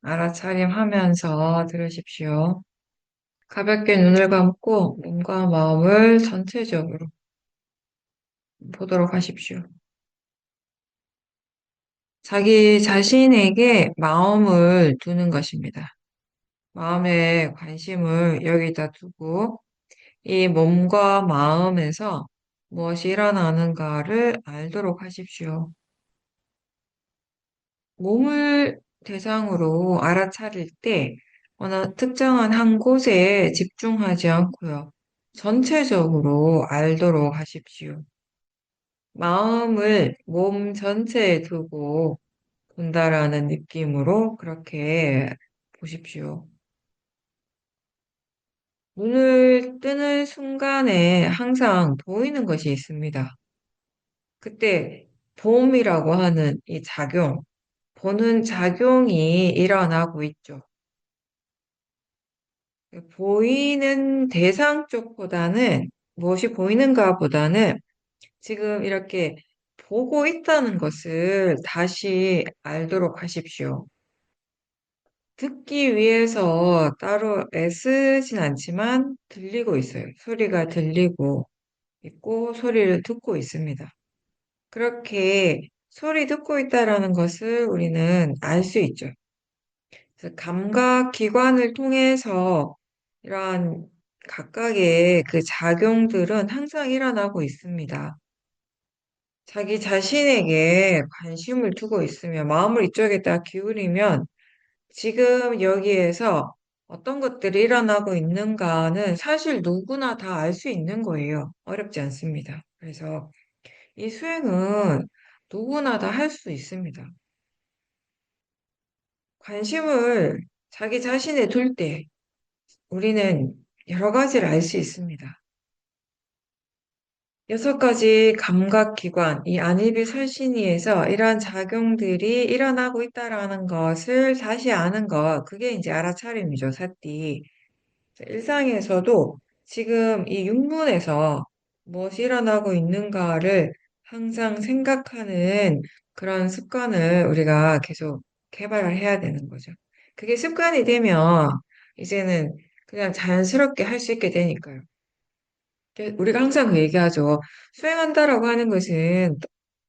알아차림하면서 들으십시오. 가볍게 눈을 감고 몸과 마음을 전체적으로 보도록 하십시오. 자기 자신에게 마음을 두는 것입니다. 마음의 관심을 여기다 두고 이 몸과 마음에서 무엇이 일어나는가를 알도록 하십시오. 몸을 대상으로 알아차릴 때 어느 특정한 한 곳에 집중하지 않고요. 전체적으로 알도록 하십시오. 마음을 몸 전체에 두고 본다라는 느낌으로 그렇게 보십시오. 눈을 뜨는 순간에 항상 보이는 것이 있습니다. 그때 봄이라고 하는 이 작용, 보는 작용이 일어나고 있죠. 보이는 대상 쪽보다는 무엇이 보이는가 보다는 지금 이렇게 보고 있다는 것을 다시 알도록 하십시오. 듣기 위해서 따로 애쓰진 않지만 들리고 있어요. 소리가 들리고 있고 소리를 듣고 있습니다. 그렇게 소리 듣고 있다라는 것을 우리는 알 수 있죠. 그래서 감각 기관을 통해서 이러한 각각의 그 작용들은 항상 일어나고 있습니다. 자기 자신에게 관심을 두고 있으면, 마음을 이쪽에다 기울이면 지금 여기에서 어떤 것들이 일어나고 있는가는 사실 누구나 다 알 수 있는 거예요. 어렵지 않습니다. 그래서 이 수행은 누구나 다 할 수 있습니다. 관심을 자기 자신에 둘 때 우리는 여러 가지를 알 수 있습니다. 6가지 감각기관, 이 안일비설신이에서 이러한 작용들이 일어나고 있다라는 것을 다시 아는 것, 그게 이제 알아차림이죠, 사띠. 일상에서도 지금 이 육문에서 무엇이 일어나고 있는가를 항상 생각하는 그런 습관을 우리가 계속 개발을 해야 되는 거죠. 그게 습관이 되면 이제는 그냥 자연스럽게 할 수 있게 되니까요. 우리가 항상 그 얘기하죠. 수행한다라고 하는 것은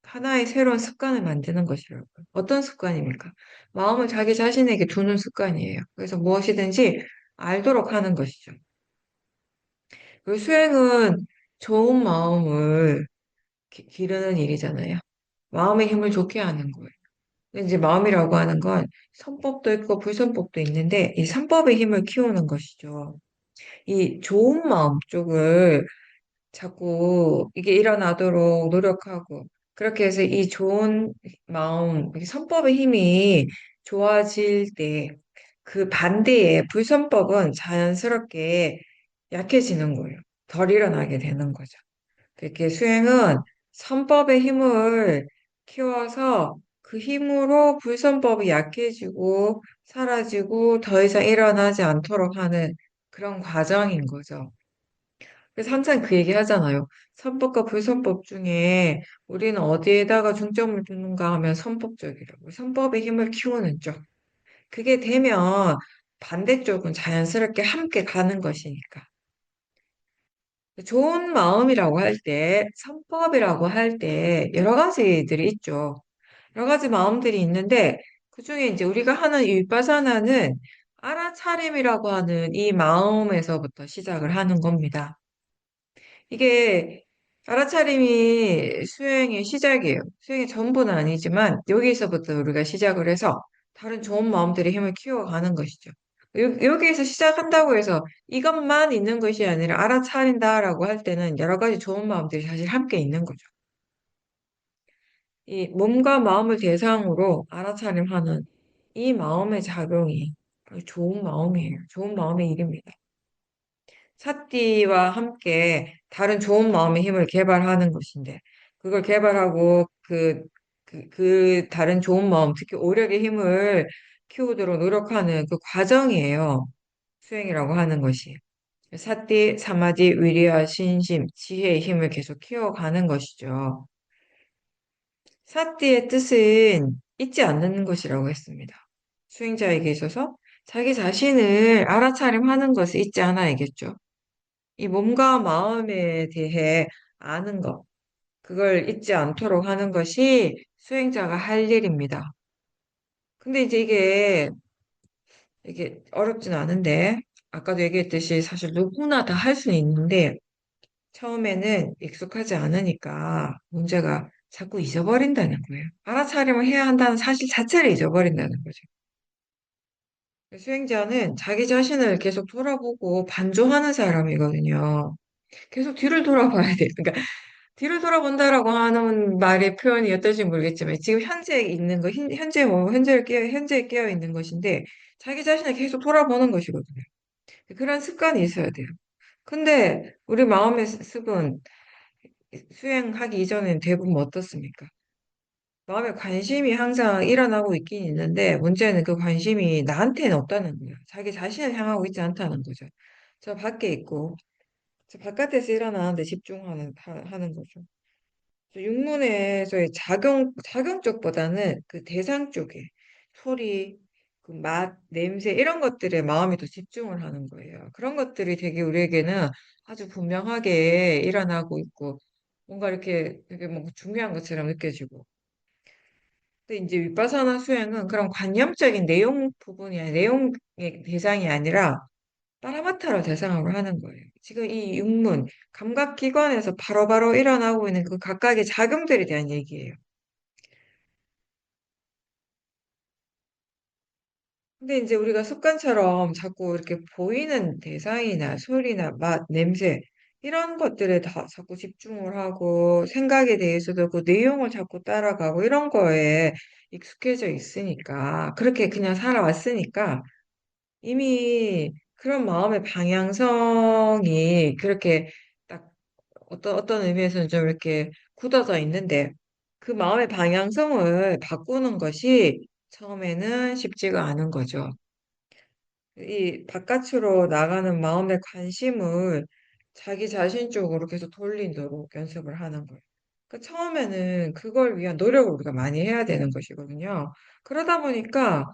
하나의 새로운 습관을 만드는 것이라고요. 어떤 습관입니까? 마음을 자기 자신에게 두는 습관이에요. 그래서 무엇이든지 알도록 하는 것이죠. 그 수행은 좋은 마음을 기르는 일이잖아요. 마음의 힘을 좋게 하는 거예요. 근데 이제 마음이라고 하는 건 선법도 있고 불선법도 있는데 이 선법의 힘을 키우는 것이죠. 이 좋은 마음 쪽을 자꾸 이게 일어나도록 노력하고 그렇게 해서 이 좋은 마음, 이 선법의 힘이 좋아질 때 그 반대의 불선법은 자연스럽게 약해지는 거예요. 덜 일어나게 되는 거죠. 그렇게 수행은 선법의 힘을 키워서 그 힘으로 불선법이 약해지고 사라지고 더 이상 일어나지 않도록 하는 그런 과정인 거죠. 그래서 항상 그 얘기 하잖아요. 선법과 불선법 중에 우리는 어디에다가 중점을 두는가 하면 선법적이라고. 선법의 힘을 키우는 쪽. 그게 되면 반대쪽은 자연스럽게 함께 가는 것이니까. 좋은 마음이라고 할 때, 선법이라고 할 때 여러 가지들이 있죠. 여러 가지 마음들이 있는데 그중에 이제 우리가 하는 이 윗바사나는 알아차림이라고 하는 이 마음에서부터 시작을 하는 겁니다. 이게 알아차림이 수행의 시작이에요. 수행의 전부는 아니지만 여기서부터 우리가 시작을 해서 다른 좋은 마음들의 힘을 키워가는 것이죠. 여기에서 시작한다고 해서 이것만 있는 것이 아니라 알아차린다라고 할 때는 여러 가지 좋은 마음들이 사실 함께 있는 거죠. 이 몸과 마음을 대상으로 알아차림하는 이 마음의 작용이 좋은 마음이에요. 좋은 마음의 일입니다. 사띠와 함께 다른 좋은 마음의 힘을 개발하는 것인데, 그걸 개발하고 그 다른 좋은 마음, 특히 오력의 힘을 키우도록 노력하는 그 과정이에요. 수행이라고 하는 것이. 사띠, 사마디, 위리와 신심, 지혜의 힘을 계속 키워가는 것이죠. 사띠의 뜻은 잊지 않는 것이라고 했습니다. 수행자에게 있어서 자기 자신을 알아차림하는 것을 잊지 않아야겠죠. 이 몸과 마음에 대해 아는 것, 그걸 잊지 않도록 하는 것이 수행자가 할 일입니다. 근데 이제 이게 어렵진 않은데, 아까도 얘기했듯이 사실 누구나 다 할 수는 있는데, 처음에는 익숙하지 않으니까 문제가 자꾸 잊어버린다는 거예요. 알아차림을 해야 한다는 사실 자체를 잊어버린다는 거죠. 수행자는 자기 자신을 계속 돌아보고 반조하는 사람이거든요. 계속 뒤를 돌아봐야 돼요. 그러니까 뒤를 돌아본다라고 하는 말의 표현이 어떨지 모르겠지만 지금 현재 있는 거, 현재에 깨어 있는 것인데 자기 자신을 계속 돌아보는 것이거든요. 그런 습관이 있어야 돼요. 근데 우리 마음의 습은 수행하기 이전엔 대부분 어떻습니까? 마음에 관심이 항상 일어나고 있긴 있는데 문제는 그 관심이 나한테는 없다는 거예요. 자기 자신을 향하고 있지 않다는 거죠. 저 밖에 있고 저 바깥에서 일어나는데 하는 거죠. 육문에서의 작용 쪽보다는 그 대상 쪽에 소리, 그 맛, 냄새 이런 것들에 마음이 더 집중을 하는 거예요. 그런 것들이 되게 우리에게는 아주 분명하게 일어나고 있고 뭔가 이렇게 되게 뭔가 중요한 것처럼 느껴지고. 근데 이제 윗바사나 수행은 그런 관념적인 내용 부분이 아니 내용의 대상이 아니라 빠라마타로 대상으로 하는 거예요. 지금 이 육문, 감각기관에서 바로바로 일어나고 있는 그 각각의 작용들에 대한 얘기예요. 근데 이제 우리가 습관처럼 자꾸 이렇게 보이는 대상이나 소리나 맛, 냄새, 이런 것들에 다 자꾸 집중을 하고 생각에 대해서도 그 내용을 자꾸 따라가고 이런 거에 익숙해져 있으니까, 그렇게 그냥 살아왔으니까 이미 그런 마음의 방향성이 그렇게 딱 어떤 의미에서는 좀 이렇게 굳어져 있는데 그 마음의 방향성을 바꾸는 것이 처음에는 쉽지가 않은 거죠. 이 바깥으로 나가는 마음의 관심을 자기 자신 쪽으로 계속 돌리도록 연습을 하는 거예요. 그 처음에는 그걸 위한 노력을 우리가 많이 해야 되는 것이거든요. 그러다 보니까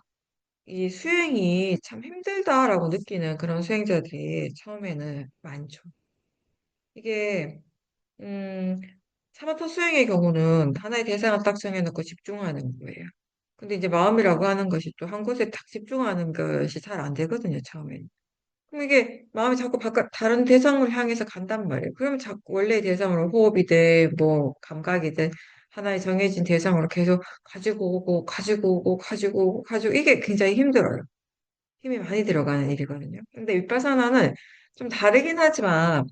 이 수행이 참 힘들다라고 느끼는 그런 수행자들이 처음에는 많죠. 이게, 음, 사마타 수행의 경우는 하나의 대상을 딱 정해놓고 집중하는 거예요. 근데 이제 마음이라고 하는 것이 또 한 곳에 딱 집중하는 것이 잘 안 되거든요, 처음에는. 그럼 이게 마음이 자꾸 바깥, 다른 대상을 향해서 간단 말이에요. 그러면 자꾸 원래의 대상으로 호흡이든, 뭐, 감각이든, 하나의 정해진 대상으로 계속 가지고 오고, 이게 굉장히 힘들어요. 힘이 많이 들어가는 일이거든요. 근데 윗바사나는 좀 다르긴 하지만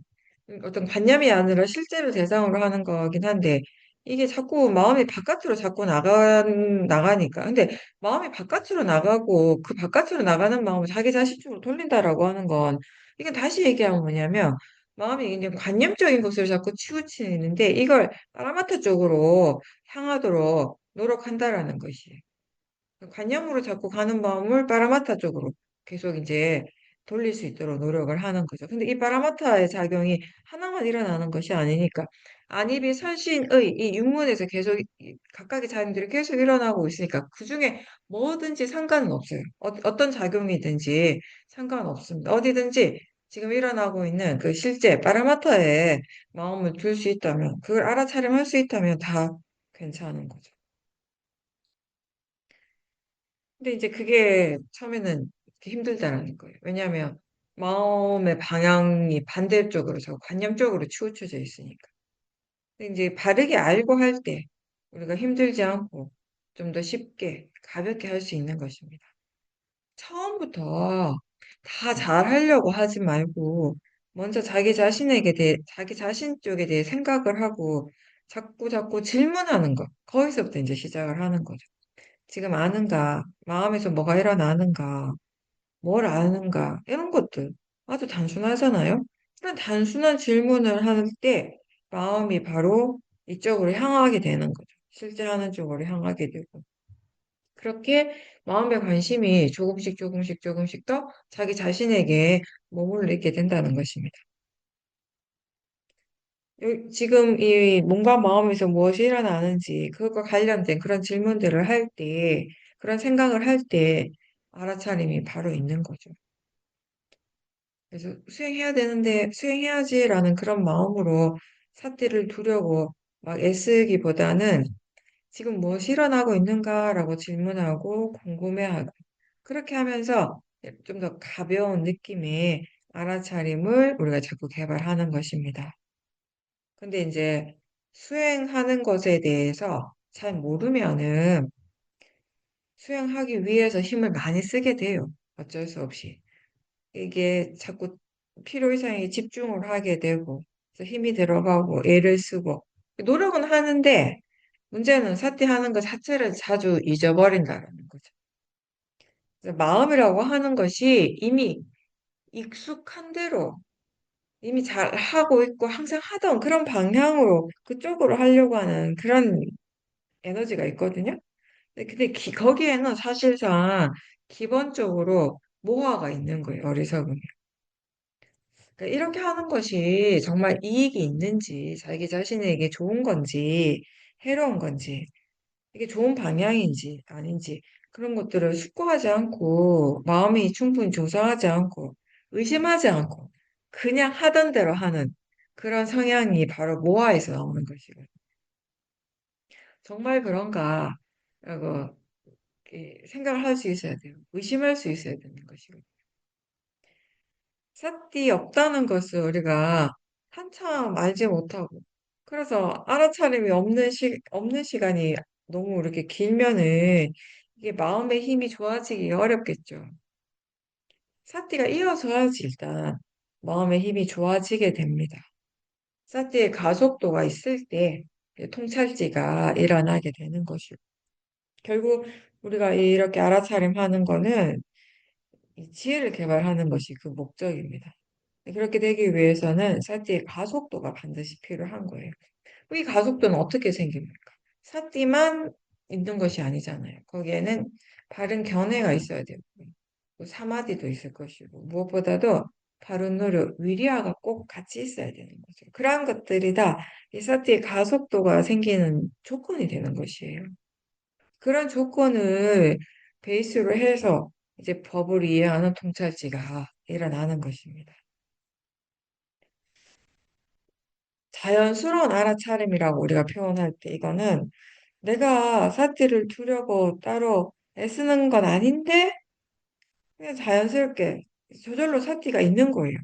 어떤 관념이 아니라 실제로 대상으로 하는 거긴 한데 이게 자꾸 마음이 바깥으로 자꾸 나가니까. 근데 마음이 바깥으로 나가고 그 바깥으로 나가는 마음을 자기 자신 쪽으로 돌린다라고 하는 건 이게 다시 얘기하면 뭐냐면 마음이 이제 관념적인 것을 자꾸 치우치는데 이걸 파라마타 쪽으로 향하도록 노력한다라는 것이에요. 관념으로 자꾸 가는 마음을 파라마타 쪽으로 계속 이제 돌릴 수 있도록 노력을 하는 거죠. 근데 이 파라마타의 작용이 하나만 일어나는 것이 아니니까 안입이 설신의 이 육문에서 계속 각각의 작용들이 계속 일어나고 있으니까 그중에 뭐든지 상관은 없어요. 어떤 작용이든지 상관없습니다. 어디든지 지금 일어나고 있는 그 실제 파라마타에 마음을 둘 수 있다면 그걸 알아차림할 수 있다면 다 괜찮은 거죠. 근데 이제 그게 처음에는 이렇게 힘들다라는 거예요. 왜냐하면 마음의 방향이 반대쪽으로, 저 관념적으로 치우쳐져 있으니까. 근데 이제 바르게 알고 할 때 우리가 힘들지 않고 좀 더 쉽게 가볍게 할 수 있는 것입니다. 처음부터 다 잘하려고 하지 말고 먼저 자기 자신 쪽에 대해 생각을 하고 자꾸 자꾸 질문하는 것. 거기서부터 이제 시작을 하는 거죠. 지금 아는가? 마음에서 뭐가 일어나는가? 뭘 아는가? 이런 것들 아주 단순하잖아요? 그런 단순한 질문을 할 때 마음이 바로 이쪽으로 향하게 되는 거죠. 실제 하는 쪽으로 향하게 되고. 그렇게 마음의 관심이 조금씩 더 자기 자신에게 머무르게 된다는 것입니다. 지금 이 몸과 마음에서 무엇이 일어나는지 그것과 관련된 그런 질문들을 할 때, 그런 생각을 할 때, 알아차림이 바로 있는 거죠. 그래서 수행해야 되는데 수행해야지라는 그런 마음으로 사태를 두려고 막 애쓰기보다는 지금 무엇이 일어나고 있는가라고 질문하고 궁금해하고 그렇게 하면서 좀 더 가벼운 느낌의 알아차림을 우리가 자꾸 개발하는 것입니다. 근데 이제 수행하는 것에 대해서 잘 모르면은 수행하기 위해서 힘을 많이 쓰게 돼요. 어쩔 수 없이. 이게 자꾸 필요 이상의 집중을 하게 되고, 그래서 힘이 들어가고, 애를 쓰고, 노력은 하는데, 문제는 사티하는 것 자체를 자주 잊어버린다는 거죠. 그래서 마음이라고 하는 것이 이미 익숙한 대로, 이미 잘 하고 있고, 항상 하던 그런 방향으로, 그쪽으로 하려고 하는 그런 에너지가 있거든요. 근데 거기에는 사실상 기본적으로 모화가 있는 거예요, 어리석음이. 그러니까 이렇게 하는 것이 정말 이익이 있는지, 자기 자신에게 좋은 건지, 해로운 건지, 이게 좋은 방향인지, 아닌지, 그런 것들을 숙고하지 않고, 마음이 충분히 조사하지 않고, 의심하지 않고, 그냥 하던 대로 하는 그런 성향이 바로 모아에서 나오는 것이거든요. 정말 그런가? 라고 생각을 할 수 있어야 돼요. 의심할 수 있어야 되는 것이거든요. 삿띠 없다는 것을 우리가 한참 알지 못하고, 그래서 알아차림이 없는 시간이 너무 이렇게 길면은 이게 마음의 힘이 좋아지기 어렵겠죠. 삿띠가 이어져야지 일단 마음의 힘이 좋아지게 됩니다. 삿띠의 가속도가 있을 때 통찰지가 일어나게 되는 것이고, 결국 우리가 이렇게 알아차림 하는 거는 이 지혜를 개발하는 것이 그 목적입니다. 그렇게 되기 위해서는 사띠의 가속도가 반드시 필요한 거예요. 이 가속도는 어떻게 생깁니까? 사띠만 있는 것이 아니잖아요. 거기에는 바른 견해가 있어야 되고, 또 사마디도 있을 것이고, 무엇보다도 바른 노력, 위리아가 꼭 같이 있어야 되는 거죠. 그러한 것들이 다 이 사띠의 가속도가 생기는 조건이 되는 것이에요. 그런 조건을 베이스로 해서 이제 법을 이해하는 통찰지가 일어나는 것입니다. 자연스러운 알아차림이라고 우리가 표현할 때 이거는 내가 사티를 두려고 따로 애쓰는 건 아닌데 그냥 자연스럽게 저절로 사티가 있는 거예요.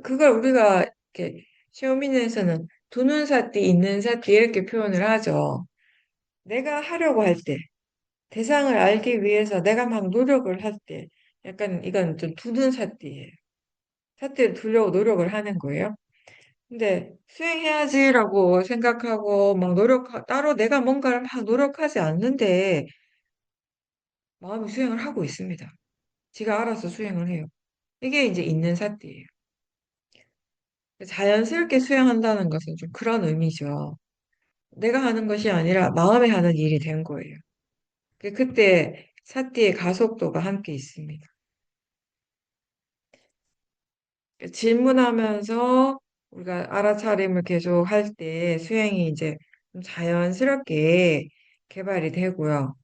그걸 우리가 이렇게 시어민에서는 두는 사티, 있는 사티 이렇게 표현을 하죠. 내가 하려고 할 때, 대상을 알기 위해서 내가 막 노력을 할 때, 약간 이건 좀 두는 사티예요. 사티를 두려고 노력을 하는 거예요. 근데 수행해야지라고 생각하고 막 따로 내가 뭔가를 막 노력하지 않는데 마음이 수행을 하고 있습니다. 지가 알아서 수행을 해요. 이게 이제 있는 사띠예요. 자연스럽게 수행한다는 것은 좀 그런 의미죠. 내가 하는 것이 아니라 마음에 하는 일이 된 거예요. 그때 사띠의 가속도가 함께 있습니다. 질문하면서 우리가 알아차림을 계속 할 때 수행이 이제 좀 자연스럽게 개발이 되고요.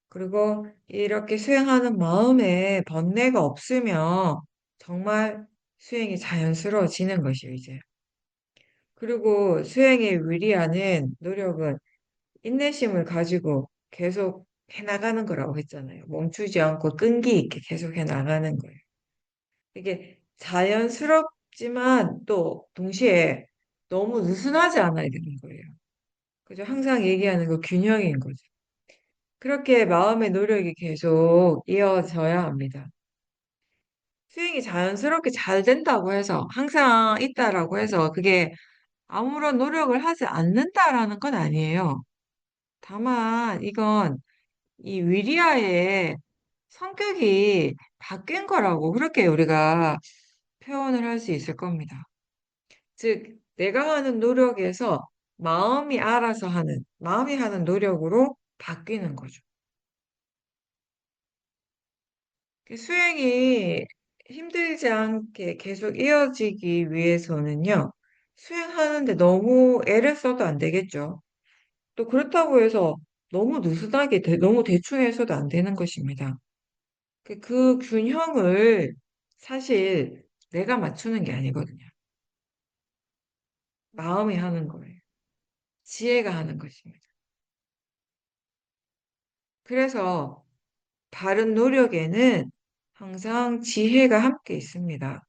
그리고 이렇게 수행하는 마음에 번뇌가 없으면 정말 수행이 자연스러워지는 것이에요, 이제. 그리고 수행의 위리하는 노력은 인내심을 가지고 계속 해나가는 거라고 했잖아요. 멈추지 않고 끈기 있게 계속 해나가는 거예요. 이게 자연스럽지만 또 동시에 너무 느슨하지 않아야 되는 거예요. 그죠? 항상 얘기하는 거 균형인 거죠. 그렇게 마음의 노력이 계속 이어져야 합니다. 수행이 자연스럽게 잘 된다고 해서 항상 있다라고 해서 그게 아무런 노력을 하지 않는다라는 건 아니에요. 다만 이건 이 위리아의 성격이 바뀐 거라고 그렇게 우리가 표현을 할 수 있을 겁니다. 즉, 내가 하는 노력에서 마음이 하는 노력으로 바뀌는 거죠. 수행이 힘들지 않게 계속 이어지기 위해서는요, 수행하는데 너무 애를 써도 안 되겠죠. 또 그렇다고 해서 너무 느슨하게, 너무 대충 해서도 안 되는 것입니다. 그 균형을 사실 내가 맞추는 게 아니거든요. 마음이 하는 거예요. 지혜가 하는 것입니다. 그래서 바른 노력에는 항상 지혜가 함께 있습니다.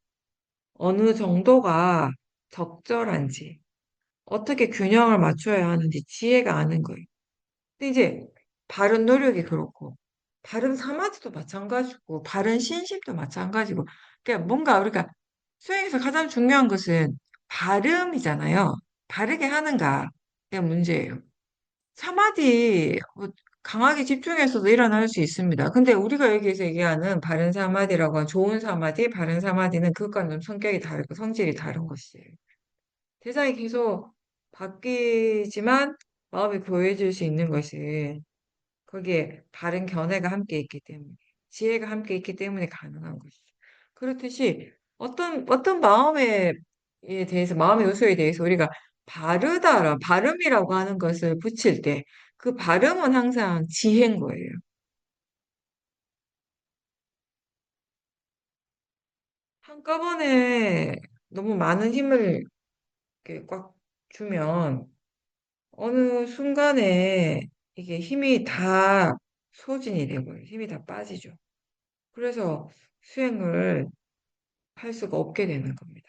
어느 정도가 적절한지, 어떻게 균형을 맞춰야 하는지 지혜가 아는 거예요. 근데 이제 바른 노력이 그렇고, 바른 사마ธิ도 마찬가지고, 바른 신심도 마찬가지고, 그러니까 뭔가 우리가 수행에서 가장 중요한 것은 발음이잖아요. 바르게 하는가? 가 문제예요. 사마디 강하게 집중해서도 일어날 수 있습니다. 근데 우리가 여기서 얘기하는 바른 사마디라고 하는 좋은 사마디, 바른 사마디는 그것과는 좀 성격이 다르고 성질이 다른 것이에요. 대상이 계속 바뀌지만 마음이 고요해질 수 있는 것이 거기에 바른 견해가 함께 있기 때문에, 지혜가 함께 있기 때문에 가능한 것이죠. 그렇듯이 어떤 마음에 대해서, 마음의 요소에 대해서 우리가 발음이라고 하는 것을 붙일 때, 그 발음은 항상 지혜인 거예요. 한꺼번에 너무 많은 힘을 이렇게 꽉 주면 어느 순간에 이게 힘이 다 소진이 되고요. 힘이 다 빠지죠. 그래서 수행을 할 수가 없게 되는 겁니다.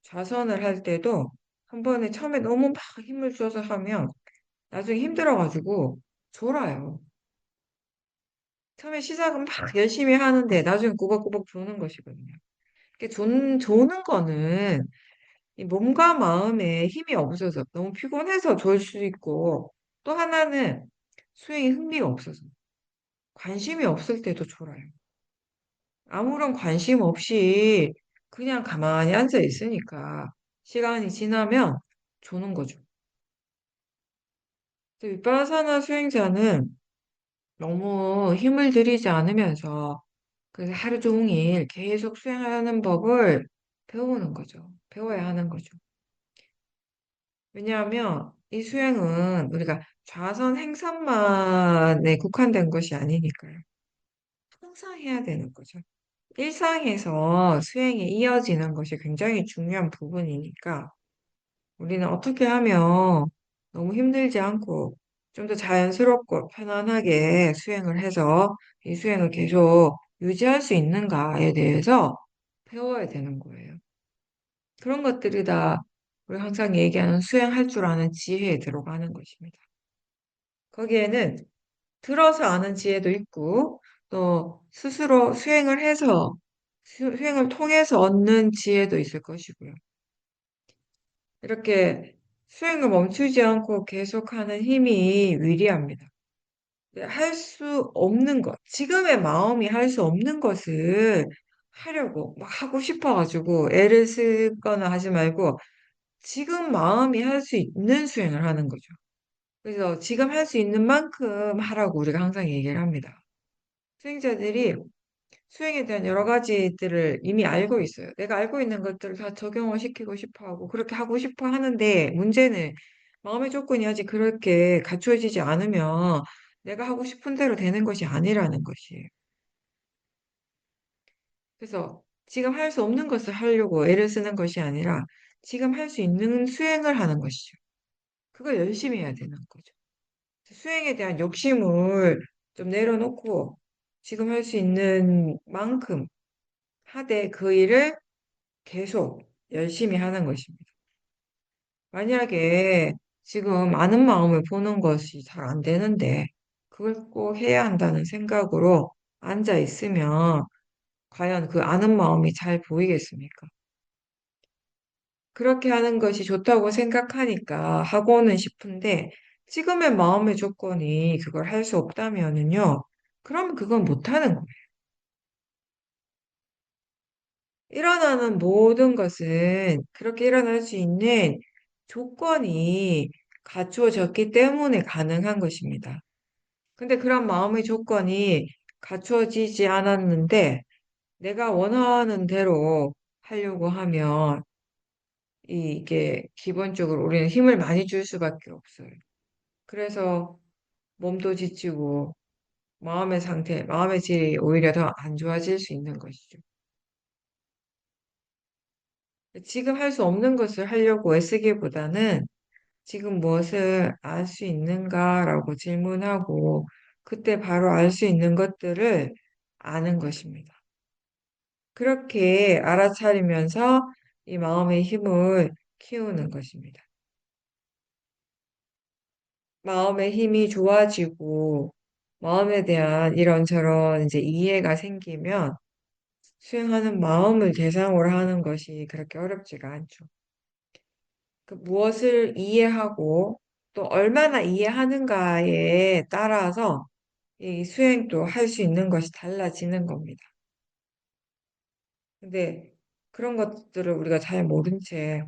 좌선을 할 때도 한 번에 처음에 너무 막 힘을 줘서 하면 나중에 힘들어가지고 졸아요. 처음에 시작은 막 열심히 하는데 나중에 꾸벅꾸벅 조는 것이거든요. 조는 거는 이 몸과 마음에 힘이 없어서 너무 피곤해서 졸 수 있고 또 하나는 수행에 흥미가 없어서 관심이 없을 때도 졸아요. 아무런 관심 없이 그냥 가만히 앉아 있으니까 시간이 지나면 조는 거죠. 근데 위파사나 수행자는 너무 힘을 들이지 않으면서 그래서 하루 종일 계속 수행하는 법을 배우는 거죠. 배워야 하는 거죠. 왜냐하면 이 수행은 우리가 좌선 행선만에 국한된 것이 아니니까요. 항상 해야 되는 거죠. 일상에서 수행이 이어지는 것이 굉장히 중요한 부분이니까 우리는 어떻게 하면 너무 힘들지 않고 좀 더 자연스럽고 편안하게 수행을 해서 이 수행을 계속 유지할 수 있는가에 대해서 배워야 되는 거예요. 그런 것들이 다 우리 항상 얘기하는 수행할 줄 아는 지혜에 들어가는 것입니다. 거기에는 들어서 아는 지혜도 있고 또 스스로 수행을 해서 수행을 통해서 얻는 지혜도 있을 것이고요. 이렇게 수행을 멈추지 않고 계속하는 힘이 위리합니다. 할 수 없는 것, 지금의 마음이 할 수 없는 것을 하려고 막 하고 싶어가지고 애를 쓰거나 하지 말고 지금 마음이 할 수 있는 수행을 하는 거죠. 그래서 지금 할 수 있는 만큼 하라고 우리가 항상 얘기를 합니다. 수행자들이 수행에 대한 여러 가지들을 이미 알고 있어요. 내가 알고 있는 것들을 다 적용을 시키고 싶어 하고 그렇게 하고 싶어 하는데 문제는 마음의 조건이 아직 그렇게 갖추어지지 않으면 내가 하고 싶은 대로 되는 것이 아니라는 것이에요. 그래서 지금 할 수 없는 것을 하려고 애를 쓰는 것이 아니라 지금 할 수 있는 수행을 하는 것이죠. 그걸 열심히 해야 되는 거죠. 수행에 대한 욕심을 좀 내려놓고 지금 할 수 있는 만큼 하되 그 일을 계속 열심히 하는 것입니다. 만약에 지금 아는 마음을 보는 것이 잘 안 되는데 그걸 꼭 해야 한다는 생각으로 앉아 있으면 과연 그 아는 마음이 잘 보이겠습니까? 그렇게 하는 것이 좋다고 생각하니까 하고는 싶은데 지금의 마음의 조건이 그걸 할 수 없다면은요. 그럼 그건 못하는 거예요. 일어나는 모든 것은 그렇게 일어날 수 있는 조건이 갖추어졌기 때문에 가능한 것입니다. 근데 그런 마음의 조건이 갖추어지지 않았는데 내가 원하는 대로 하려고 하면 이게 기본적으로 우리는 힘을 많이 줄 수밖에 없어요. 그래서 몸도 지치고 마음의 상태, 마음의 질이 오히려 더 안 좋아질 수 있는 것이죠. 지금 할 수 없는 것을 하려고 애쓰기보다는 지금 무엇을 알 수 있는가라고 질문하고 그때 바로 알 수 있는 것들을 아는 것입니다. 그렇게 알아차리면서 이 마음의 힘을 키우는 것입니다. 마음의 힘이 좋아지고 마음에 대한 이런저런 이제 이해가 생기면 수행하는 마음을 대상으로 하는 것이 그렇게 어렵지가 않죠. 그 무엇을 이해하고 또 얼마나 이해하는가에 따라서 이 수행도 할 수 있는 것이 달라지는 겁니다. 근데 그런 것들을 우리가 잘 모른 채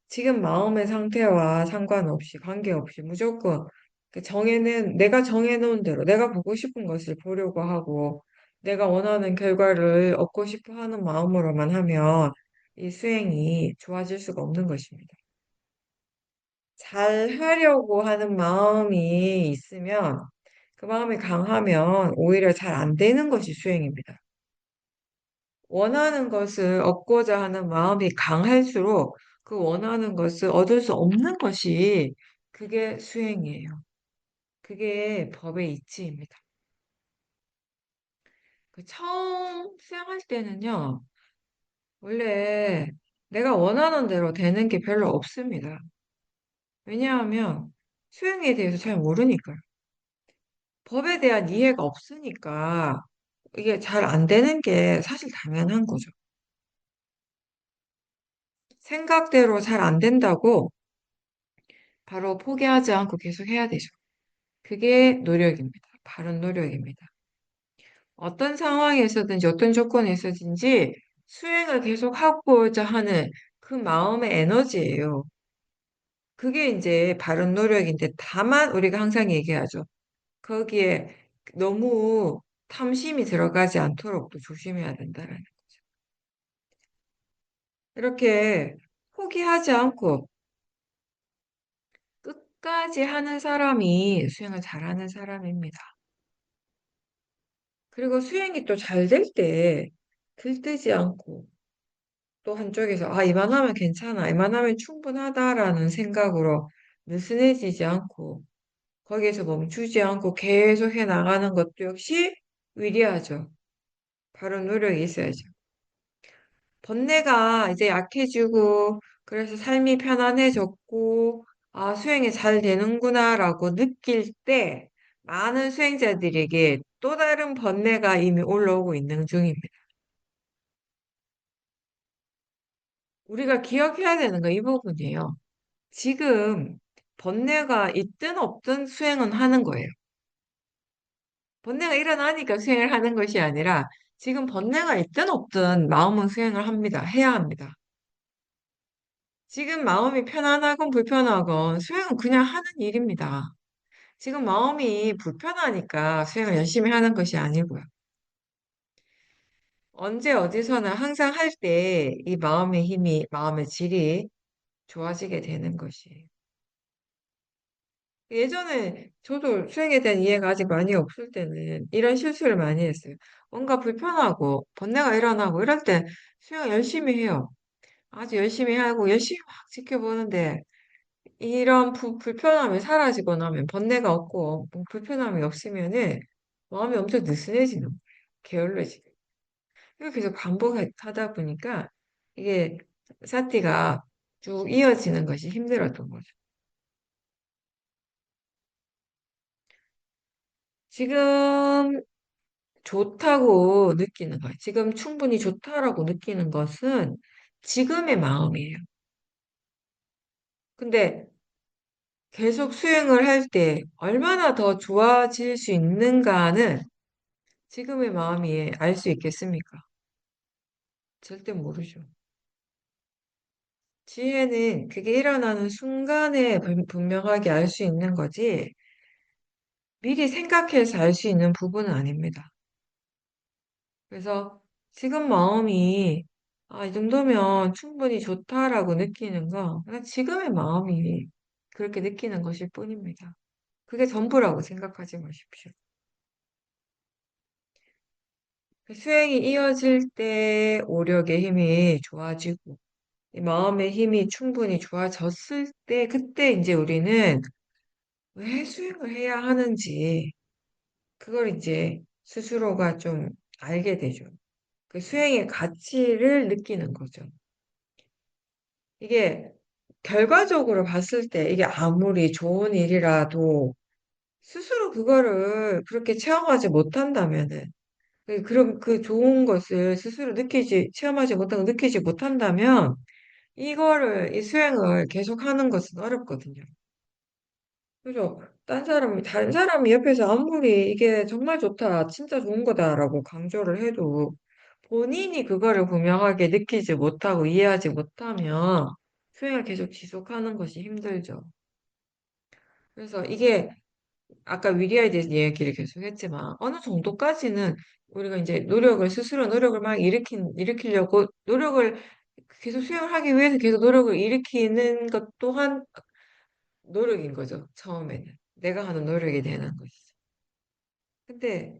지금 마음의 상태와 상관없이 관계없이 무조건 그 정해는 내가 정해놓은 대로 내가 보고 싶은 것을 보려고 하고 내가 원하는 결과를 얻고 싶어 하는 마음으로만 하면 이 수행이 좋아질 수가 없는 것입니다. 잘 하려고 하는 마음이 있으면 그 마음이 강하면 오히려 잘 안 되는 것이 수행입니다. 원하는 것을 얻고자 하는 마음이 강할수록 그 원하는 것을 얻을 수 없는 것이 그게 수행이에요. 그게 법의 이치입니다. 그 처음 수행할 때는요, 원래 내가 원하는 대로 되는 게 별로 없습니다. 왜냐하면 수행에 대해서 잘 모르니까요. 법에 대한 이해가 없으니까 이게 잘 안 되는 게 사실 당연한 거죠. 생각대로 잘 안 된다고 바로 포기하지 않고 계속 해야 되죠. 그게 노력입니다. 바른 노력입니다. 어떤 상황에서든지 어떤 조건에서든지 수행을 계속 하고자 하는 그 마음의 에너지예요. 그게 이제 바른 노력인데 다만 우리가 항상 얘기하죠. 거기에 너무 탐심이 들어가지 않도록 또 조심해야 된다라는 거죠. 이렇게 포기하지 않고 끝까지 하는 사람이 수행을 잘하는 사람입니다. 그리고 수행이 또 잘 될 때 들뜨지 않고 또 한쪽에서 아, 이만하면 괜찮아, 이만하면 충분하다라는 생각으로 느슨해지지 않고 거기에서 멈추지 않고 계속 해 나가는 것도 역시 위리하죠. 바른 노력이 있어야죠. 번뇌가 이제 약해지고 그래서 삶이 편안해졌고 아, 수행이 잘 되는구나라고 느낄 때 많은 수행자들에게 또 다른 번뇌가 이미 올라오고 있는 중입니다. 우리가 기억해야 되는 거 이 부분이에요. 지금 번뇌가 있든 없든 수행은 하는 거예요. 번뇌가 일어나니까 수행을 하는 것이 아니라 지금 번뇌가 있든 없든 마음은 수행을 합니다. 해야 합니다. 지금 마음이 편안하건 불편하건 수행은 그냥 하는 일입니다. 지금 마음이 불편하니까 수행을 열심히 하는 것이 아니고요. 언제 어디서나 항상 할 때 이 마음의 힘이, 마음의 질이 좋아지게 되는 것이에요. 예전에 저도 수행에 대한 이해가 아직 많이 없을 때는 이런 실수를 많이 했어요. 뭔가 불편하고 번뇌가 일어나고 이럴 때 수행 열심히 해요. 아주 열심히 하고 열심히 막 지켜보는데 이런 불편함이 사라지고 나면 번뇌가 없고 뭐 불편함이 없으면은 마음이 엄청 느슨해지는 거예요. 게을러지고. 이거 계속 반복하다 보니까 이게 사티가 쭉 이어지는 것이 힘들었던 거죠. 지금 좋다고 느끼는 거예요. 지금 충분히 좋다라고 느끼는 것은 지금의 마음이에요. 근데 계속 수행을 할 때 얼마나 더 좋아질 수 있는가는 지금의 마음이 알 수 있겠습니까? 절대 모르죠. 지혜는 그게 일어나는 순간에 분명하게 알 수 있는 거지, 미리 생각해서 알 수 있는 부분은 아닙니다. 그래서 지금 마음이, 아, 이 정도면 충분히 좋다라고 느끼는 거, 그냥 지금의 마음이 그렇게 느끼는 것일 뿐입니다. 그게 전부라고 생각하지 마십시오. 수행이 이어질 때 오력의 힘이 좋아지고, 이 마음의 힘이 충분히 좋아졌을 때, 그때 이제 우리는 왜 수행을 해야 하는지, 그걸 이제 스스로가 좀 알게 되죠. 그 수행의 가치를 느끼는 거죠. 이게 결과적으로 봤을 때 이게 아무리 좋은 일이라도 스스로 그거를 그렇게 체험하지 못한다면은, 그럼 그 좋은 것을 스스로 체험하지 못하고 느끼지 못한다면, 이 수행을 계속 하는 것은 어렵거든요. 그죠? 다른 사람이 옆에서 아무리 이게 정말 좋다, 진짜 좋은 거다라고 강조를 해도 본인이 그거를 분명하게 느끼지 못하고 이해하지 못하면 수행을 계속 지속하는 것이 힘들죠. 그래서 이게 아까 위리아에 대해서 얘기를 계속 했지만 어느 정도까지는 우리가 이제 스스로 노력을 막 일으키려고 계속 수행을 하기 위해서 계속 노력을 일으키는 것 또한 노력인 거죠. 처음에는. 내가 하는 노력이 되는 것이죠. 근데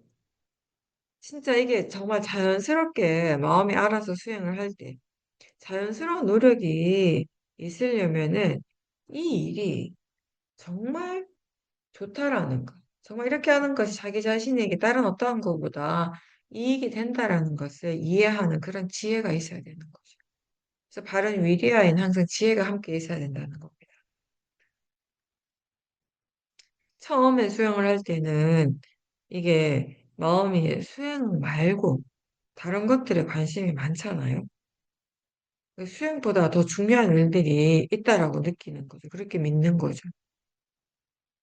진짜 이게 정말 자연스럽게 마음이 알아서 수행을 할 때, 자연스러운 노력이 있으려면은 이 일이 정말 좋다라는 거. 정말 이렇게 하는 것이 자기 자신에게 다른 어떠한 것보다 이익이 된다라는 것을 이해하는 그런 지혜가 있어야 되는 거죠. 그래서 바른 위리와에는 항상 지혜가 함께 있어야 된다는 겁니다. 처음에 수영을 할 때는 이게 마음이 수영 말고 다른 것들에 관심이 많잖아요. 그 수영보다 더 중요한 일들이 있다라고 느끼는 거죠. 그렇게 믿는 거죠.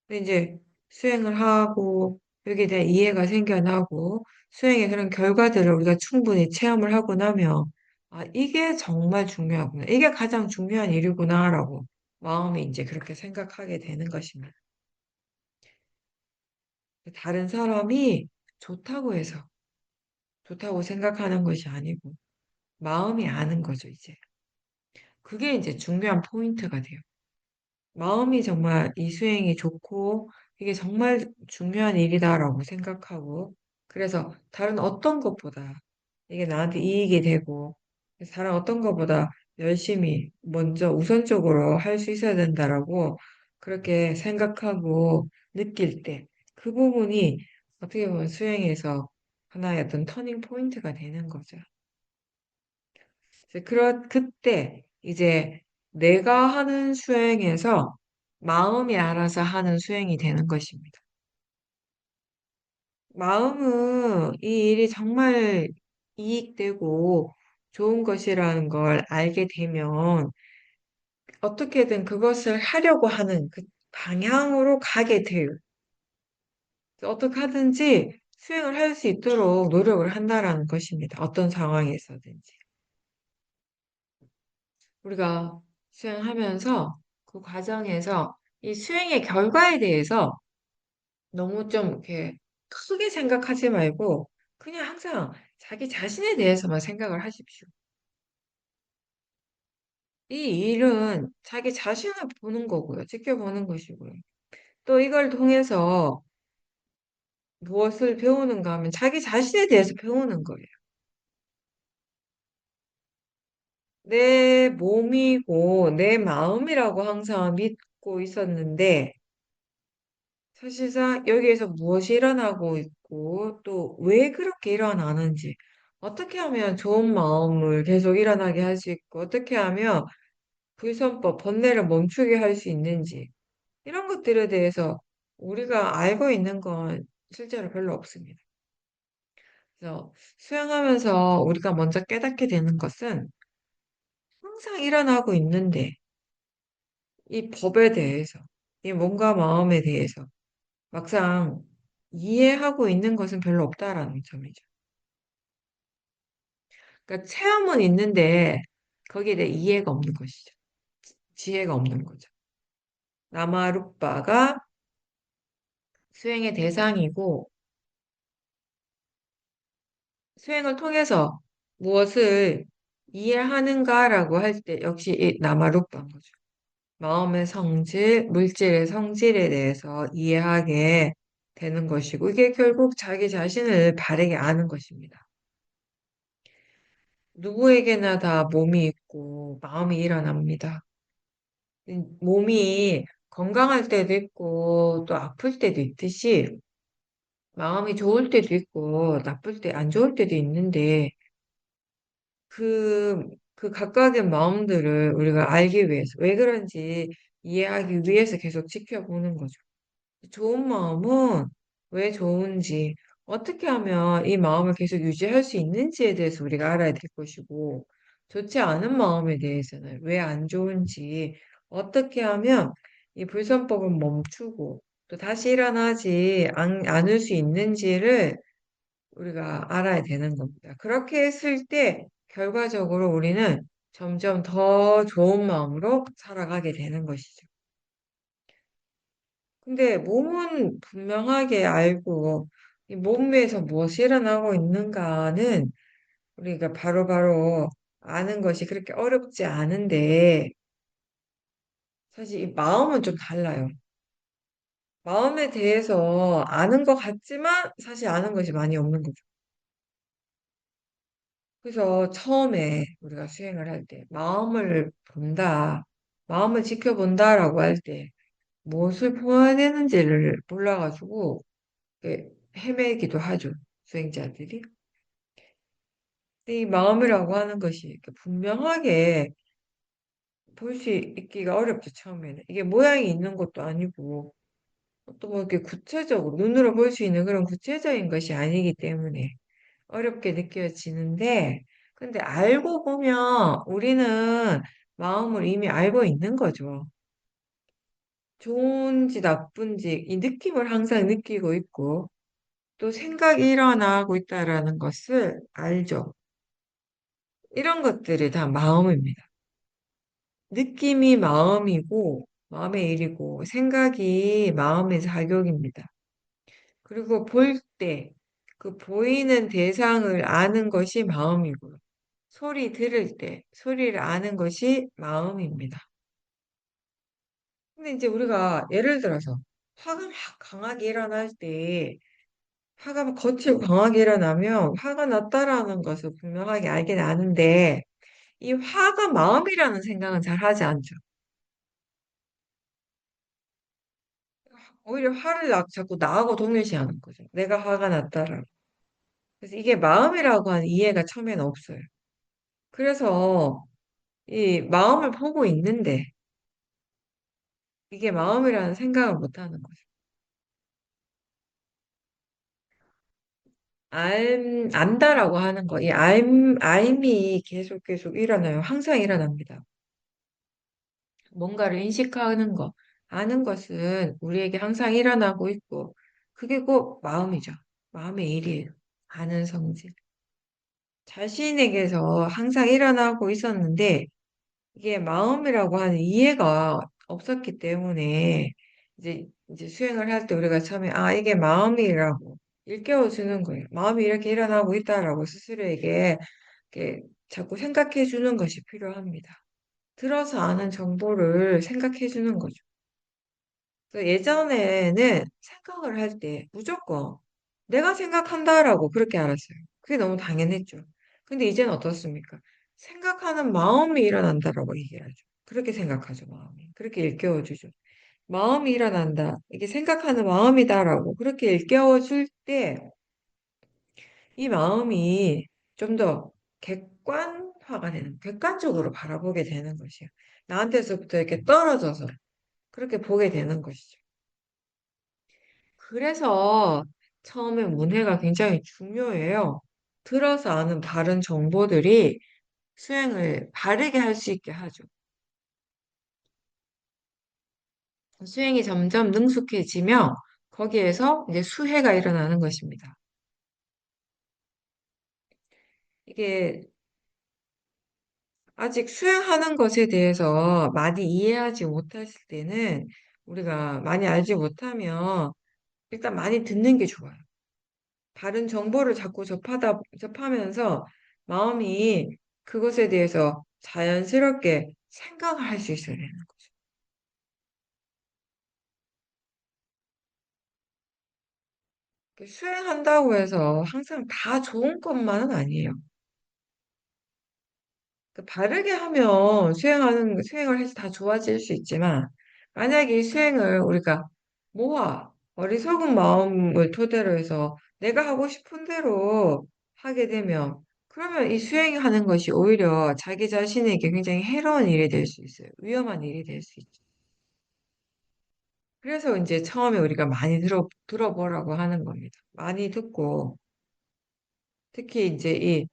근데 이제 수행을 하고 여기에 대한 이해가 생겨나고 수행의 그런 결과들을 우리가 충분히 체험을 하고 나면 아, 이게 정말 중요하구나. 이게 가장 중요한 일이구나라고 마음이 이제 그렇게 생각하게 되는 것입니다. 다른 사람이 좋다고 해서 좋다고 생각하는 것이 아니고 마음이 아는 거죠, 이제. 그게 이제 중요한 포인트가 돼요. 마음이 정말 이 수행이 좋고 이게 정말 중요한 일이다라고 생각하고 그래서 다른 어떤 것보다 이게 나한테 이익이 되고 다른 어떤 것보다 열심히 먼저 우선적으로 할 수 있어야 된다라고 그렇게 생각하고 느낄 때 그 부분이 어떻게 보면 수행에서 하나의 어떤 터닝 포인트가 되는 거죠. 그때 이제 내가 하는 수행에서 마음이 알아서 하는 수행이 되는 것입니다. 마음은 이 일이 정말 이익되고 좋은 것이라는 걸 알게 되면 어떻게든 그것을 하려고 하는 그 방향으로 가게 돼요. 어떻게 하든지 수행을 할 수 있도록 노력을 한다라는 것입니다. 어떤 상황에서든지. 우리가 수행하면서 그 과정에서 이 수행의 결과에 대해서 너무 좀 이렇게 크게 생각하지 말고 그냥 항상 자기 자신에 대해서만 생각을 하십시오. 이 일은 자기 자신을 보는 거고요. 지켜보는 것이고요. 또 이걸 통해서 무엇을 배우는가 하면 자기 자신에 대해서 배우는 거예요. 내 몸이고 내 마음이라고 항상 믿고 있었는데 사실상 여기에서 무엇이 일어나고 있고 또 왜 그렇게 일어나는지 어떻게 하면 좋은 마음을 계속 일어나게 할 수 있고 어떻게 하면 불선법, 번뇌를 멈추게 할 수 있는지 이런 것들에 대해서 우리가 알고 있는 건 실제로 별로 없습니다. 그래서 수행하면서 우리가 먼저 깨닫게 되는 것은 항상 일어나고 있는데 이 법에 대해서 이 몸과 마음에 대해서 막상 이해하고 있는 것은 별로 없다라는 점이죠. 그러니까 체험은 있는데 거기에 대해 이해가 없는 것이죠. 지혜가 없는 거죠. 나마루빠가 수행의 대상이고 수행을 통해서 무엇을 이해하는가라고 할 때 역시 이 나마루빠인 거죠. 마음의 성질, 물질의 성질에 대해서 이해하게 되는 것이고 이게 결국 자기 자신을 바르게 아는 것입니다. 누구에게나 다 몸이 있고 마음이 일어납니다. 몸이 건강할 때도 있고 또 아플 때도 있듯이 마음이 좋을 때도 있고 나쁠 때 안 좋을 때도 있는데 그 각각의 마음들을 우리가 알기 위해서 왜 그런지 이해하기 위해서 계속 지켜보는 거죠. 좋은 마음은 왜 좋은지, 어떻게 하면 이 마음을 계속 유지할 수 있는지에 대해서 우리가 알아야 될 것이고, 좋지 않은 마음에 대해서는 왜 안 좋은지, 어떻게 하면 이 불선법을 멈추고 또 다시 일어나지 않을 수 있는지를 우리가 알아야 되는 겁니다. 그렇게 했을 때 결과적으로 우리는 점점 더 좋은 마음으로 살아가게 되는 것이죠. 근데 몸은 분명하게 알고 이 몸 위에서 무엇이 일어나고 있는가는 우리가 바로바로 아는 것이 그렇게 어렵지 않은데 사실 이 마음은 좀 달라요. 마음에 대해서 아는 것 같지만 사실 아는 것이 많이 없는 거죠. 그래서 처음에 우리가 수행을 할 때 마음을 본다, 마음을 지켜본다라고 할 때 무엇을 보아야 되는지를 몰라가지고 헤매기도 하죠. 수행자들이. 근데 이 마음이라고 하는 것이 이렇게 분명하게 볼 수 있기가 어렵죠, 처음에는. 이게 모양이 있는 것도 아니고, 또 뭐 이렇게 구체적으로, 눈으로 볼 수 있는 그런 구체적인 것이 아니기 때문에 어렵게 느껴지는데, 근데 알고 보면 우리는 마음을 이미 알고 있는 거죠. 좋은지 나쁜지 이 느낌을 항상 느끼고 있고, 또 생각이 일어나고 있다라는 것을 알죠. 이런 것들이 다 마음입니다. 느낌이 마음이고, 마음의 일이고, 생각이 마음의 작용입니다. 그리고 볼 때, 그 보이는 대상을 아는 것이 마음이고요. 소리 들을 때, 소리를 아는 것이 마음입니다. 근데 이제 우리가 예를 들어서 화가 막 강하게 일어날 때, 화가 막 거칠고 강하게 일어나면 화가 났다라는 것을 분명하게 알긴 아는데, 이 화가 마음이라는 생각은 잘 하지 않죠. 오히려 자꾸 나하고 동일시하는 거죠. 내가 화가 났다라고. 그래서 이게 마음이라고 하는 이해가 처음에는 없어요. 그래서 이 마음을 보고 있는데 이게 마음이라는 생각을 못 하는 거죠. 안다라고 하는 거, 알미 계속 일어나요. 항상 일어납니다. 뭔가를 인식하는 거, 아는 것은 우리에게 항상 일어나고 있고, 그게 꼭 마음이죠. 마음의 일이에요. 아는 성질. 자신에게서 항상 일어나고 있었는데, 이게 마음이라고 하는 이해가 없었기 때문에, 이제 수행을 할 때 우리가 처음에, 아, 이게 마음이라고 일깨워주는 거예요. 마음이 이렇게 일어나고 있다라고 스스로에게 이렇게 자꾸 생각해 주는 것이 필요합니다. 들어서 아는 정보를 생각해 주는 거죠. 그래서 예전에는 생각을 할 때 무조건 내가 생각한다라고 그렇게 알았어요. 그게 너무 당연했죠. 근데 이제는 어떻습니까? 생각하는 마음이 일어난다라고 얘기를 하죠. 그렇게 생각하죠, 마음이. 그렇게 일깨워주죠. 마음이 일어난다. 이게 생각하는 마음이다라고 그렇게 일깨워줄 때 이 마음이 좀 더 객관화가 되는, 객관적으로 바라보게 되는 것이에요. 나한테서부터 이렇게 떨어져서 그렇게 보게 되는 것이죠. 그래서 처음에 문해가 굉장히 중요해요. 들어서 아는 바른 정보들이 수행을 바르게 할 수 있게 하죠. 수행이 점점 능숙해지며 거기에서 이제 수혜가 일어나는 것입니다. 이게 아직 수행하는 것에 대해서 많이 이해하지 못했을 때는 우리가 많이 알지 못하면 일단 많이 듣는 게 좋아요. 다른 정보를 자꾸 접하면서 마음이 그것에 대해서 자연스럽게 생각을 할 수 있어야 되는 거죠. 수행한다고 해서 항상 다 좋은 것만은 아니에요. 그 바르게 하면 수행을 해서 다 좋아질 수 있지만, 만약에 이 수행을 우리가 어리석은 마음을 토대로 해서 내가 하고 싶은 대로 하게 되면, 그러면 이 수행하는 것이 오히려 자기 자신에게 굉장히 해로운 일이 될 수 있어요. 위험한 일이 될 수 있죠. 그래서 이제 처음에 우리가 많이 들어보라고 하는 겁니다. 많이 듣고, 특히 이제 이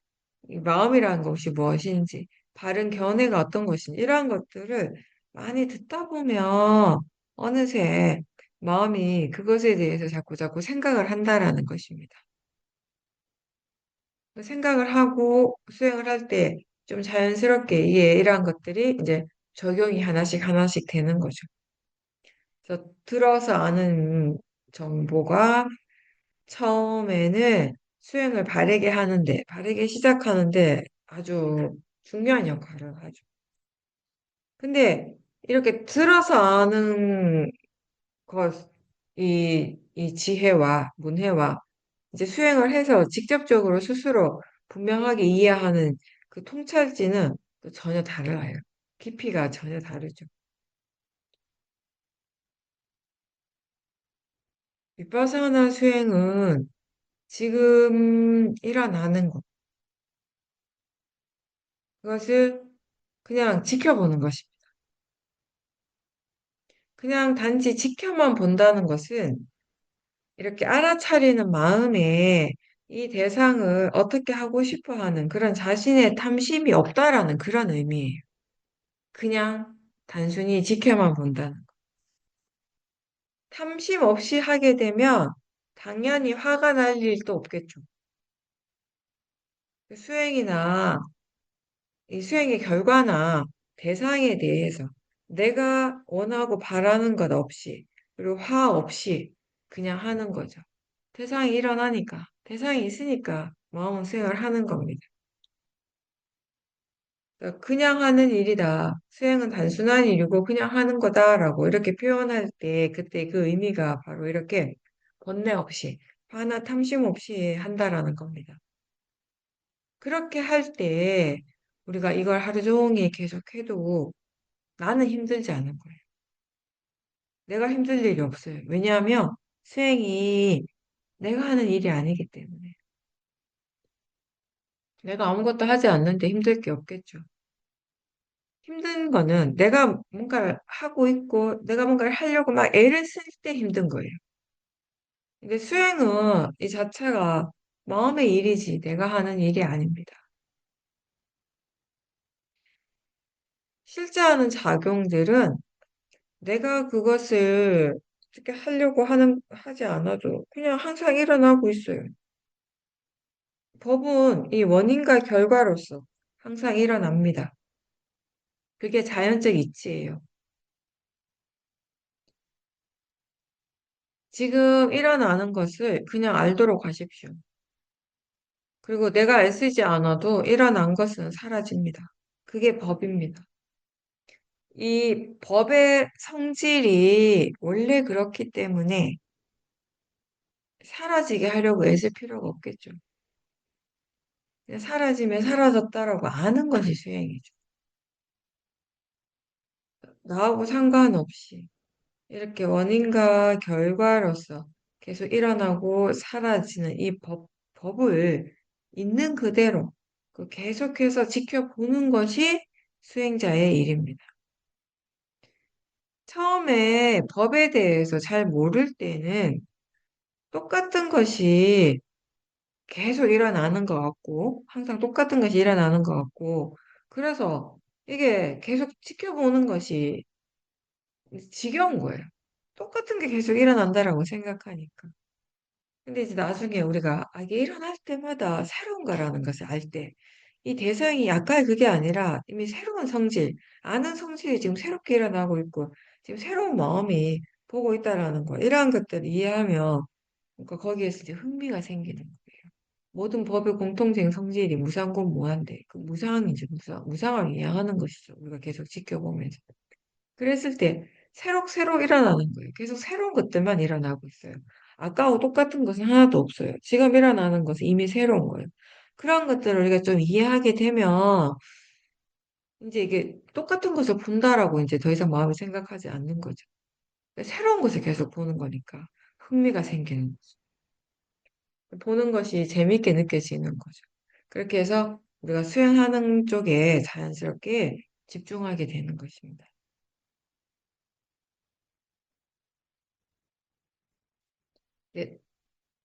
마음이라는 것이 무엇인지, 바른 견해가 어떤 것인지, 이러한 것들을 많이 듣다 보면 어느새 마음이 그것에 대해서 자꾸 생각을 한다라는 것입니다. 그 생각을 하고 수행을 할 때 좀 자연스럽게 이게 이러한 것들이 이제 적용이 하나씩 되는 거죠. 그래서 들어서 아는 정보가 처음에는 수행을 바르게 시작하는데 아주 중요한 역할을 하죠. 근데 이렇게 들어서 아는 것, 이 지혜와 문해와 이제 수행을 해서 직접적으로 스스로 분명하게 이해하는 그 통찰지는 또 전혀 달라요. 깊이가 전혀 다르죠. 위파사나 수행은 지금 일어나는 것, 그것을 그냥 지켜보는 것입니다. 그냥 단지 지켜만 본다는 것은 이렇게 알아차리는 마음에 이 대상을 어떻게 하고 싶어 하는 그런 자신의 탐심이 없다라는 그런 의미예요. 그냥 단순히 지켜만 본다는 거. 탐심 없이 하게 되면 당연히 화가 날 일도 없겠죠. 수행이나 이 수행의 결과나 대상에 대해서 내가 원하고 바라는 것 없이 그리고 화 없이 그냥 하는 거죠. 대상이 일어나니까, 대상이 있으니까 마음은 수행을 하는 겁니다. 그러니까 그냥 하는 일이다. 수행은 단순한 일이고 그냥 하는 거다라고 이렇게 표현할 때 그때 그 의미가 바로 이렇게 번뇌 없이, 화나 탐심 없이 한다라는 겁니다. 그렇게 할 때 우리가 이걸 하루 종일 계속 해도 나는 힘들지 않은 거예요. 내가 힘들 일이 없어요. 왜냐하면 수행이 내가 하는 일이 아니기 때문에. 내가 아무것도 하지 않는데 힘들 게 없겠죠. 힘든 거는 내가 뭔가를 하고 있고 내가 뭔가를 하려고 막 애를 쓸 때 힘든 거예요. 근데 수행은 이 자체가 마음의 일이지 내가 하는 일이 아닙니다. 실제 하는 작용들은 내가 그것을 어떻게 하지 않아도 그냥 항상 일어나고 있어요. 법은 이 원인과 결과로서 항상 일어납니다. 그게 자연적 이치예요. 지금 일어나는 것을 그냥 알도록 하십시오. 그리고 내가 애쓰지 않아도 일어난 것은 사라집니다. 그게 법입니다. 이 법의 성질이 원래 그렇기 때문에 사라지게 하려고 애쓸 필요가 없겠죠. 그냥 사라지면 사라졌다라고 아는 것이 수행이죠. 나하고 상관없이 이렇게 원인과 결과로서 계속 일어나고 사라지는 이 법을 있는 그대로 계속해서 지켜보는 것이 수행자의 일입니다. 처음에 법에 대해서 잘 모를 때는 똑같은 것이 계속 일어나는 것 같고, 항상 똑같은 것이 일어나는 것 같고, 그래서 이게 계속 지켜보는 것이 지겨운 거예요. 똑같은 게 계속 일어난다라고 생각하니까. 근데 이제 나중에 우리가 이게 일어날 때마다 새로운 거라는 것을 알 때, 이 대상이 아까 그게 아니라 이미 새로운 성질, 아는 성질이 지금 새롭게 일어나고 있고, 지금 새로운 마음이 보고 있다라는 거, 이러한 것들을 이해하면, 그러니까 거기에서 이제 흥미가 생기는 거예요. 모든 법의 공통된 성질이 무상고 무한데, 그 무상이죠, 무상을 이해하는 것이죠. 우리가 계속 지켜보면서. 그랬을 때 새록 일어나는 거예요. 계속 새로운 것들만 일어나고 있어요. 아까하고 똑같은 것은 하나도 없어요. 지금 일어나는 것은 이미 새로운 거예요. 그런 것들을 우리가 좀 이해하게 되면 이제 이게 똑같은 것을 본다라고 이제 더 이상 마음이 생각하지 않는 거죠. 새로운 것을 계속 보는 거니까 흥미가 생기는 거죠. 보는 것이 재밌게 느껴지는 거죠. 그렇게 해서 우리가 수행하는 쪽에 자연스럽게 집중하게 되는 것입니다. 네,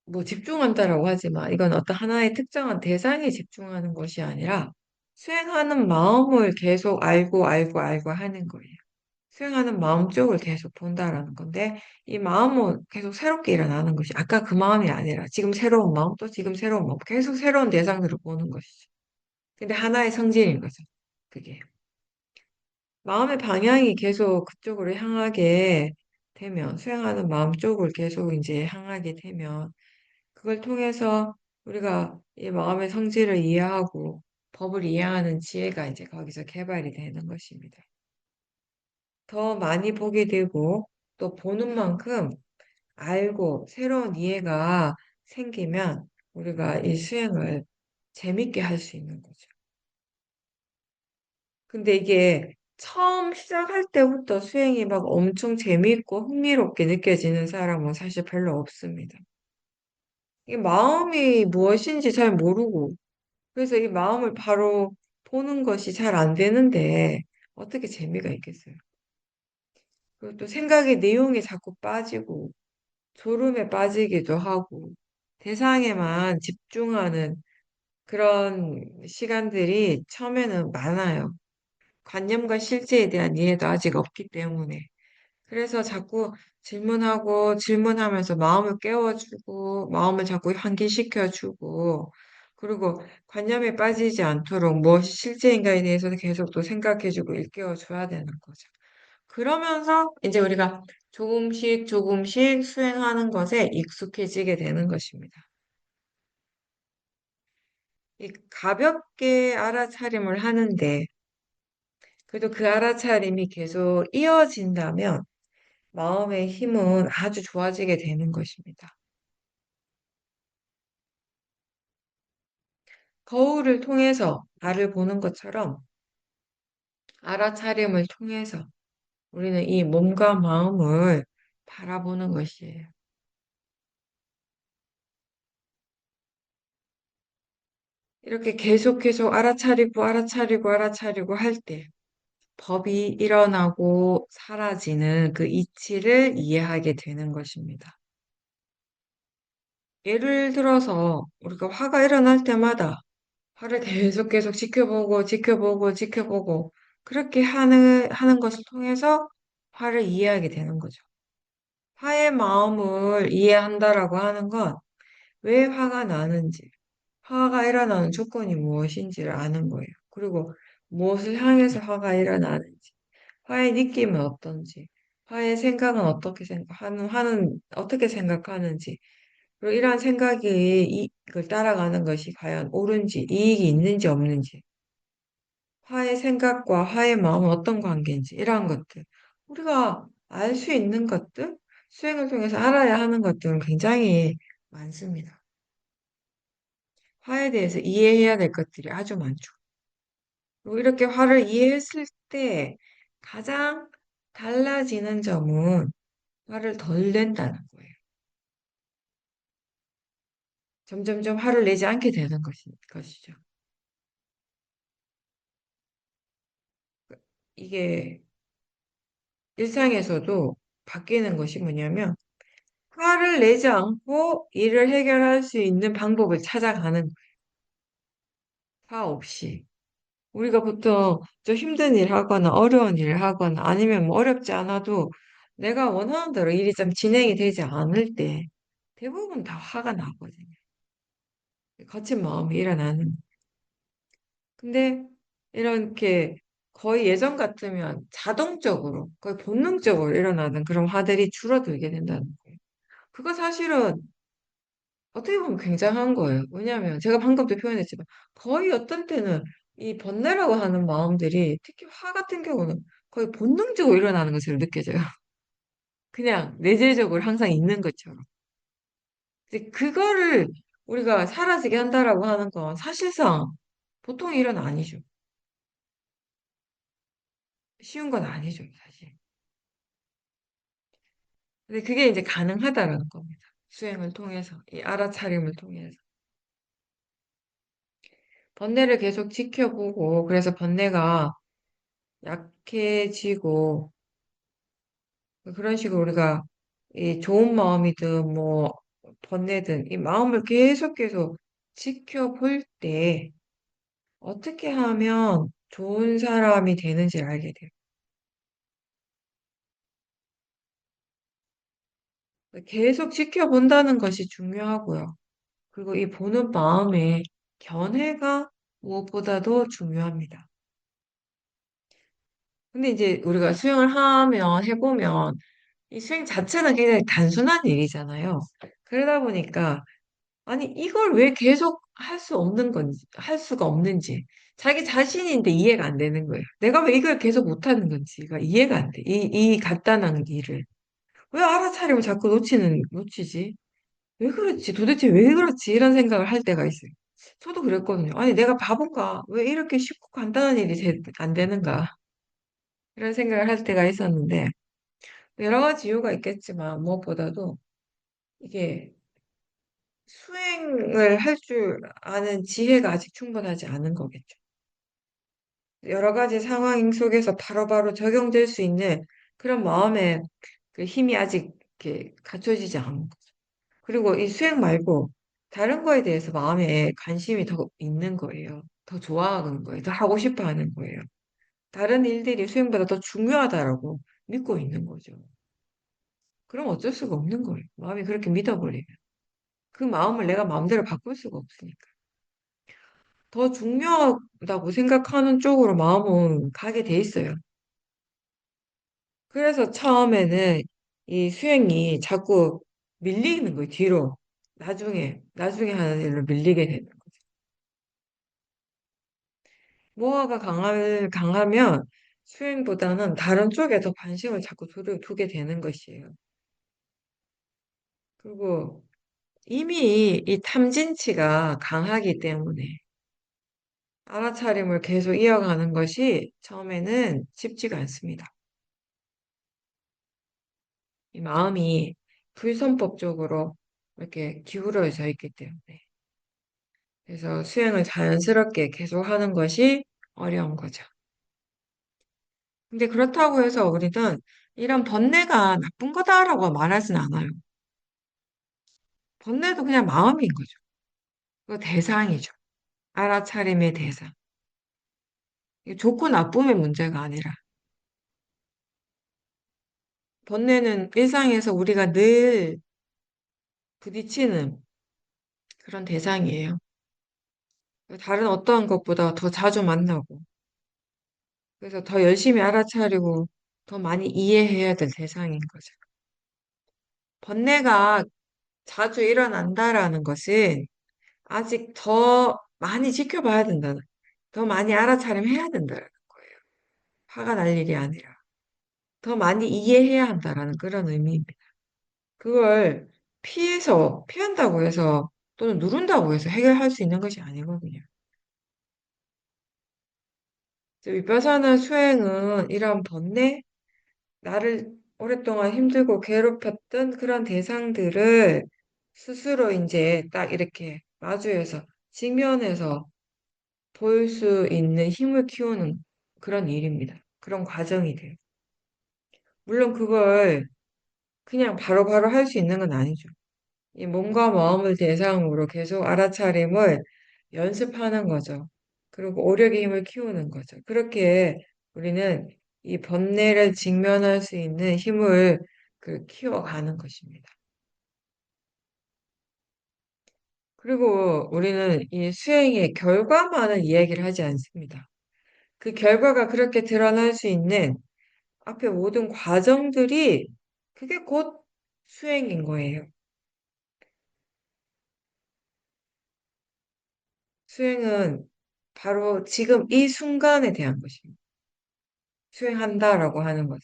뭐 집중한다라고 하지만 이건 어떤 하나의 특정한 대상에 집중하는 것이 아니라 수행하는 마음을 계속 알고 하는 거예요. 수행하는 마음 쪽을 계속 본다라는 건데 이 마음은 계속 새롭게 일어나는 것이 아까 그 마음이 아니라 지금 새로운 마음 또 지금 새로운 마음 계속 새로운 대상들을 보는 것이죠. 근데 하나의 성질인 거죠. 그게. 마음의 방향이 계속 그쪽으로 향하게 되면 수행하는 마음 쪽을 계속 이제 향하게 되면 그걸 통해서 우리가 이 마음의 성질을 이해하고 법을 이해하는 지혜가 이제 거기서 개발이 되는 것입니다. 더 많이 보게 되고 또 보는 만큼 알고 새로운 이해가 생기면 우리가 이 수행을 재밌게 할 수 있는 거죠. 근데 이게 처음 시작할 때부터 수행이 막 엄청 재미있고 흥미롭게 느껴지는 사람은 사실 별로 없습니다. 이 마음이 무엇인지 잘 모르고 그래서 이 마음을 바로 보는 것이 잘 안 되는데 어떻게 재미가 있겠어요? 그리고 또 생각의 내용이 자꾸 빠지고 졸음에 빠지기도 하고 대상에만 집중하는 그런 시간들이 처음에는 많아요. 관념과 실제에 대한 이해도 아직 없기 때문에. 그래서 자꾸 질문하고 질문하면서 마음을 깨워주고 마음을 자꾸 환기시켜주고 그리고 관념에 빠지지 않도록 무엇이 실제인가에 대해서도 계속 또 생각해주고 일깨워줘야 되는 거죠. 그러면서 이제 우리가 조금씩 조금씩 수행하는 것에 익숙해지게 되는 것입니다. 이 가볍게 알아차림을 하는데 그래도 그 알아차림이 계속 이어진다면 마음의 힘은 아주 좋아지게 되는 것입니다. 거울을 통해서 나를 보는 것처럼 알아차림을 통해서 우리는 이 몸과 마음을 바라보는 것이에요. 이렇게 계속 알아차리고 할 때 법이 일어나고 사라지는 그 이치를 이해하게 되는 것입니다. 예를 들어서 우리가 화가 일어날 때마다 화를 계속 지켜보고 그렇게 하는 것을 통해서 화를 이해하게 되는 거죠. 화의 마음을 이해한다라고 하는 건 왜 화가 나는지, 화가 일어나는 조건이 무엇인지를 아는 거예요. 그리고 무엇을 향해서 화가 일어나는지, 화의 느낌은 어떤지, 화의 생각은 어떻게 화는 어떻게 생각하는지, 그리고 이러한 생각이 이걸 따라가는 것이 과연 옳은지, 이익이 있는지 없는지, 화의 생각과 화의 마음은 어떤 관계인지, 이러한 것들. 우리가 알 수 있는 것들, 수행을 통해서 알아야 하는 것들은 굉장히 많습니다. 화에 대해서 이해해야 될 것들이 아주 많죠. 그리고 이렇게 화를 이해했을 때 가장 달라지는 점은 화를 덜 낸다는 거예요. 점점점 화를 내지 않게 되는 것이죠. 이게 일상에서도 바뀌는 것이 뭐냐면 화를 내지 않고 일을 해결할 수 있는 방법을 찾아가는 화 없이. 우리가 보통 좀 힘든 일 하거나 어려운 일을 하거나 아니면 뭐 어렵지 않아도 내가 원하는 대로 일이 좀 진행이 되지 않을 때 대부분 다 화가 나거든요. 거친 마음이 일어나는. 근데 이렇게 거의 예전 같으면 자동적으로, 거의 본능적으로 일어나는 그런 화들이 줄어들게 된다는 거예요. 그거 사실은 어떻게 보면 굉장한 거예요. 왜냐하면 제가 방금도 표현했지만 거의 어떤 때는 이 번뇌라고 하는 마음들이 특히 화 같은 경우는 거의 본능적으로 일어나는 것으로 느껴져요. 그냥 내재적으로 항상 있는 것처럼. 근데 그거를 우리가 사라지게 한다라고 하는 건 사실상 보통 일은 아니죠. 쉬운 건 아니죠, 사실. 근데 그게 이제 가능하다라는 겁니다. 수행을 통해서, 이 알아차림을 통해서. 번뇌를 계속 지켜보고, 그래서 번뇌가 약해지고, 그런 식으로 우리가 이 좋은 마음이든 뭐 번뇌든 이 마음을 계속 지켜볼 때 어떻게 하면 좋은 사람이 되는지를 알게 돼요. 계속 지켜본다는 것이 중요하고요. 그리고 이 보는 마음의 견해가 무엇보다도 중요합니다. 근데 이제 우리가 수영을 하면, 해보면, 이 수영 자체는 굉장히 단순한 일이잖아요. 그러다 보니까, 아니, 이걸 왜 계속 할 수 없는 건지, 할 수가 없는지, 자기 자신인데 이해가 안 되는 거예요. 내가 왜 이걸 계속 못하는 건지가 이해가 안 돼. 이 간단한 일을. 왜 알아차림을 자꾸 놓치지? 왜 그렇지? 도대체 왜 그렇지? 이런 생각을 할 때가 있어요. 저도 그랬거든요. 아니, 내가 바본가? 왜 이렇게 쉽고 간단한 일이 안 되는가? 이런 생각을 할 때가 있었는데, 여러 가지 이유가 있겠지만, 무엇보다도 이게 수행을 할 줄 아는 지혜가 아직 충분하지 않은 거겠죠. 여러 가지 상황 속에서 바로바로 적용될 수 있는 그런 마음의 그 힘이 아직 이렇게 갖춰지지 않은 거죠. 그리고 이 수행 말고 다른 거에 대해서 마음에 관심이 더 있는 거예요. 더 좋아하는 거예요. 더 하고 싶어 하는 거예요. 다른 일들이 수행보다 더 중요하다라고 믿고 있는 거죠. 그럼 어쩔 수가 없는 거예요. 마음이 그렇게 믿어버리면. 그 마음을 내가 마음대로 바꿀 수가 없으니까. 더 중요하다고 생각하는 쪽으로 마음은 가게 돼 있어요. 그래서 처음에는 이 수행이 자꾸 밀리는 거예요, 뒤로. 나중에 하는 일로 밀리게 되는 거예요. 모아가 강하면 수행보다는 다른 쪽에 더 관심을 자꾸 두게 되는 것이에요. 그리고 이미 이 탐진치가 강하기 때문에 알아차림을 계속 이어가는 것이 처음에는 쉽지가 않습니다. 이 마음이 불선법적으로 이렇게 기울어져 있기 때문에. 그래서 수행을 자연스럽게 계속 하는 것이 어려운 거죠. 근데 그렇다고 해서 우리는 이런 번뇌가 나쁜 거다라고 말하진 않아요. 번뇌도 그냥 마음인 거죠. 그 대상이죠. 알아차림의 대상. 이게 좋고 나쁨의 문제가 아니라 번뇌는 일상에서 우리가 늘 부딪히는 그런 대상이에요. 다른 어떠한 것보다 더 자주 만나고 그래서 더 열심히 알아차리고 더 많이 이해해야 될 대상인 거죠. 번뇌가 자주 일어난다라는 것은 아직 더 많이 지켜봐야 된다는, 더 많이 알아차림해야 된다는 거예요. 화가 날 일이 아니라. 더 많이 이해해야 한다라는 그런 의미입니다. 그걸 피한다고 해서 또는 누른다고 해서 해결할 수 있는 것이 아니거든요. 위passana 수행은 이런 번뇌, 나를 오랫동안 힘들고 괴롭혔던 그런 대상들을 스스로 이제 딱 이렇게 마주해서 직면해서 볼 수 있는 힘을 키우는 그런 일입니다. 그런 과정이 돼요. 물론 그걸 그냥 바로바로 할 수 있는 건 아니죠. 이 몸과 마음을 대상으로 계속 알아차림을 연습하는 거죠. 그리고 오력의 힘을 키우는 거죠. 그렇게 우리는 이 번뇌를 직면할 수 있는 힘을 키워가는 것입니다. 그리고 우리는 이 수행의 결과만을 이야기를 하지 않습니다. 그 결과가 그렇게 드러날 수 있는 앞에 모든 과정들이 그게 곧 수행인 거예요. 수행은 바로 지금 이 순간에 대한 것입니다. 수행한다라고 하는 것은.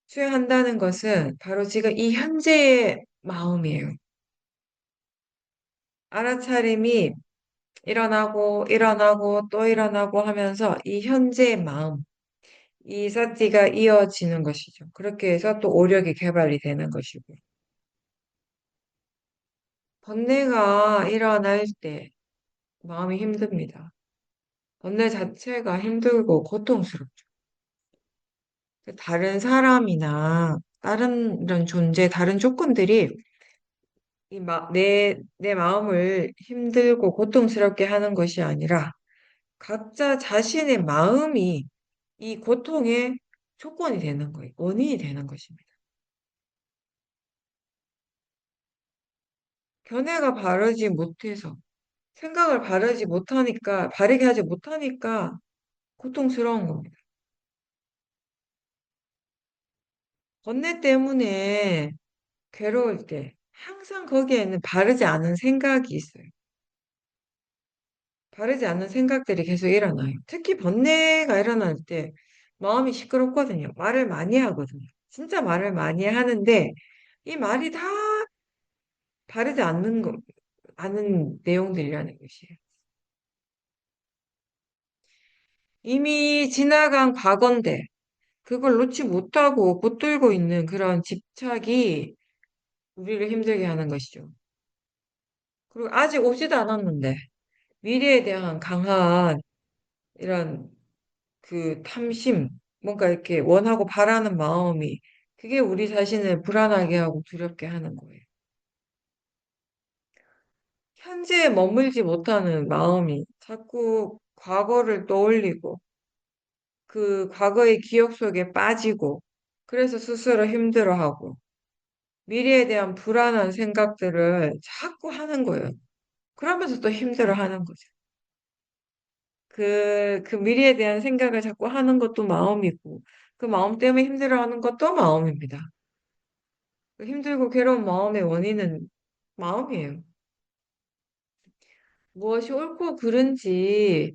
수행한다는 것은 바로 지금 이 현재의 마음이에요. 알아차림이 일어나고 또 일어나고 하면서 이 현재의 마음, 이 사티가 이어지는 것이죠. 그렇게 해서 또 오력이 개발이 되는 것이고. 번뇌가 일어날 때 마음이 힘듭니다. 번뇌 자체가 힘들고 고통스럽죠. 다른 사람이나 다른 이런 존재, 다른 조건들이 내 마음을 힘들고 고통스럽게 하는 것이 아니라 각자 자신의 마음이 이 고통의 조건이 되는 거예요. 원인이 되는 것입니다. 견해가 바르지 못해서, 생각을 바르게 하지 못하니까 고통스러운 겁니다. 번뇌 때문에 괴로울 때 항상 거기에는 바르지 않은 생각이 있어요. 바르지 않은 생각들이 계속 일어나요. 특히 번뇌가 일어날 때 마음이 시끄럽거든요. 말을 많이 하거든요. 진짜 말을 많이 하는데 이 말이 다 바르지 않은 내용들이라는 것이에요. 이미 지나간 과거인데 그걸 놓지 못하고 붙들고 있는 그런 집착이 우리를 힘들게 하는 것이죠. 그리고 아직 오지도 않았는데 미래에 대한 강한 이런 그 탐심, 뭔가 이렇게 원하고 바라는 마음이 그게 우리 자신을 불안하게 하고 두렵게 하는 거예요. 현재에 머물지 못하는 마음이 자꾸 과거를 떠올리고 그 과거의 기억 속에 빠지고 그래서 스스로 힘들어하고 미래에 대한 불안한 생각들을 자꾸 하는 거예요. 그러면서 또 힘들어하는 거죠. 그 미래에 대한 생각을 자꾸 하는 것도 마음이고 그 마음 때문에 힘들어하는 것도 마음입니다. 그 힘들고 괴로운 마음의 원인은 마음이에요. 무엇이 옳고 그른지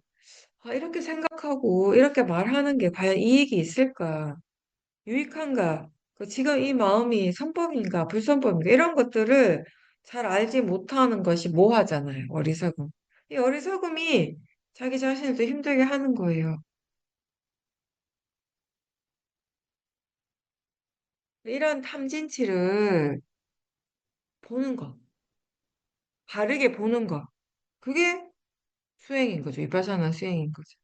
이렇게 생각하고 이렇게 말하는 게 과연 이익이 있을까? 유익한가? 지금 이 마음이 선법인가, 불선법인가? 이런 것들을 잘 알지 못하는 것이 모하잖아요. 어리석음. 이 어리석음이 자기 자신을 더 힘들게 하는 거예요. 이런 탐진치를 보는 것, 바르게 보는 것. 그게 수행인 거죠. 위파사나 수행인 거죠.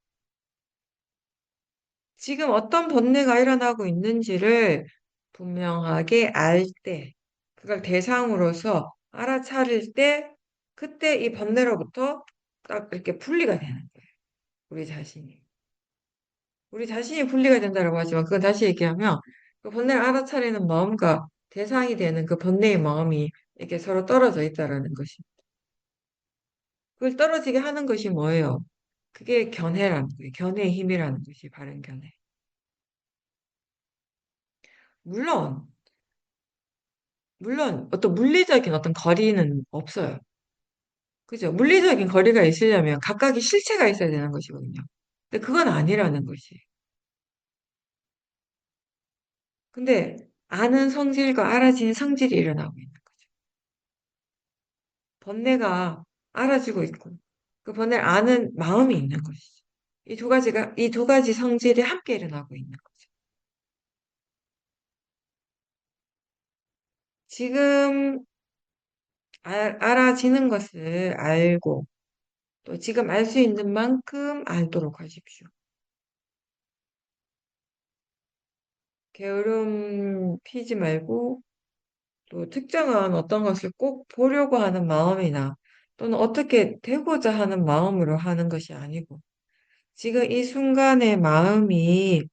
지금 어떤 번뇌가 일어나고 있는지를 분명하게 알 때, 그걸 대상으로서 알아차릴 때, 그때 이 번뇌로부터 딱 이렇게 분리가 되는 거예요. 우리 자신이. 우리 자신이 분리가 된다고 하지만, 그건 다시 얘기하면, 그 번뇌를 알아차리는 마음과 대상이 되는 그 번뇌의 마음이 이렇게 서로 떨어져 있다라는 것입니다. 그걸 떨어지게 하는 것이 뭐예요? 그게 견해라는 거예요. 견해의 힘이라는 것이 바른 견해. 물론, 어떤 물리적인 어떤 거리는 없어요. 그죠? 물리적인 거리가 있으려면 각각의 실체가 있어야 되는 것이거든요. 근데 그건 아니라는 것이. 근데 아는 성질과 알아지는 성질이 일어나고 있는 거죠. 번뇌가 알아지고 있고 그 번뇌를 아는 마음이 있는 것이죠. 이 두 가지 성질이 함께 일어나고 있는 거죠. 지금 알아지는 것을 알고 또 지금 알 수 있는 만큼 알도록 하십시오. 게으름 피지 말고 또 특정한 어떤 것을 꼭 보려고 하는 마음이나 또는 어떻게 되고자 하는 마음으로 하는 것이 아니고 지금 이 순간의 마음이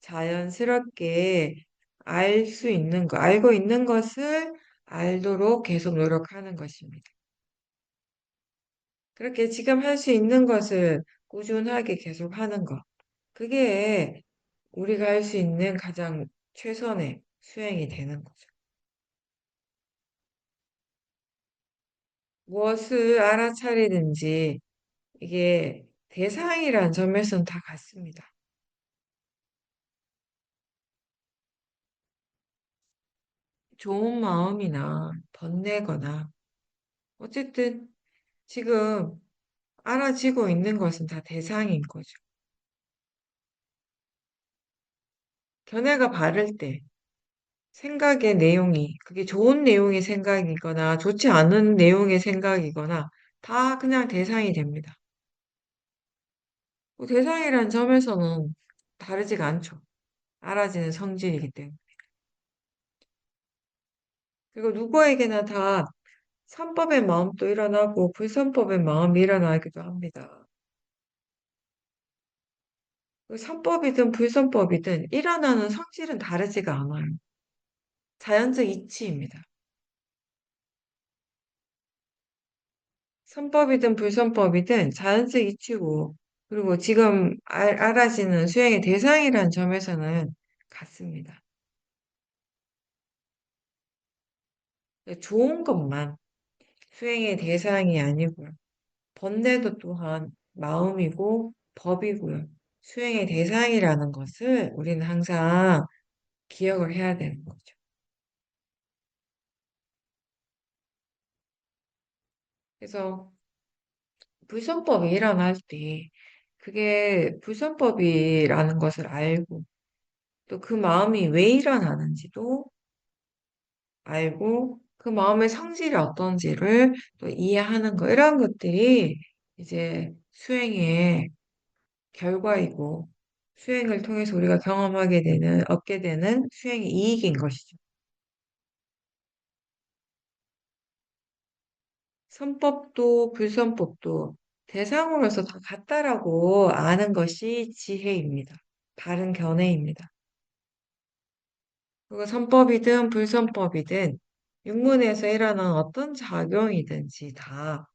자연스럽게 알 수 있는 거, 알고 있는 것을 알도록 계속 노력하는 것입니다. 그렇게 지금 할 수 있는 것을 꾸준하게 계속 하는 것. 그게 우리가 할 수 있는 가장 최선의 수행이 되는 거죠. 무엇을 알아차리든지 이게 대상이란 점에서는 다 같습니다. 좋은 마음이나 번뇌거나 어쨌든 지금 알아지고 있는 것은 다 대상인 거죠. 견해가 바를 때 생각의 내용이 그게 좋은 내용의 생각이거나 좋지 않은 내용의 생각이거나 다 그냥 대상이 됩니다. 뭐 대상이라는 점에서는 다르지가 않죠. 알아지는 성질이기 때문에. 그리고 누구에게나 다 선법의 마음도 일어나고 불선법의 마음이 일어나기도 합니다. 그 선법이든 불선법이든 일어나는 성질은 다르지가 않아요. 자연적 이치입니다. 선법이든 불선법이든 자연적 이치고, 그리고 지금 알아지는 수행의 대상이라는 점에서는 같습니다. 좋은 것만 수행의 대상이 아니고요. 번뇌도 또한 마음이고 법이고요. 수행의 대상이라는 것을 우리는 항상 기억을 해야 되는 거죠. 그래서 불선법이 일어날 때 그게 불선법이라는 것을 알고 또 그 마음이 왜 일어나는지도 알고 그 마음의 성질이 어떤지를 또 이해하는 거 이런 것들이 이제 수행의 결과이고 수행을 통해서 우리가 경험하게 되는 얻게 되는 수행의 이익인 것이죠. 선법도 불선법도 대상으로서 다 같다라고 아는 것이 지혜입니다. 바른 견해입니다. 그리고 선법이든 불선법이든 육문에서 일어난 어떤 작용이든지 다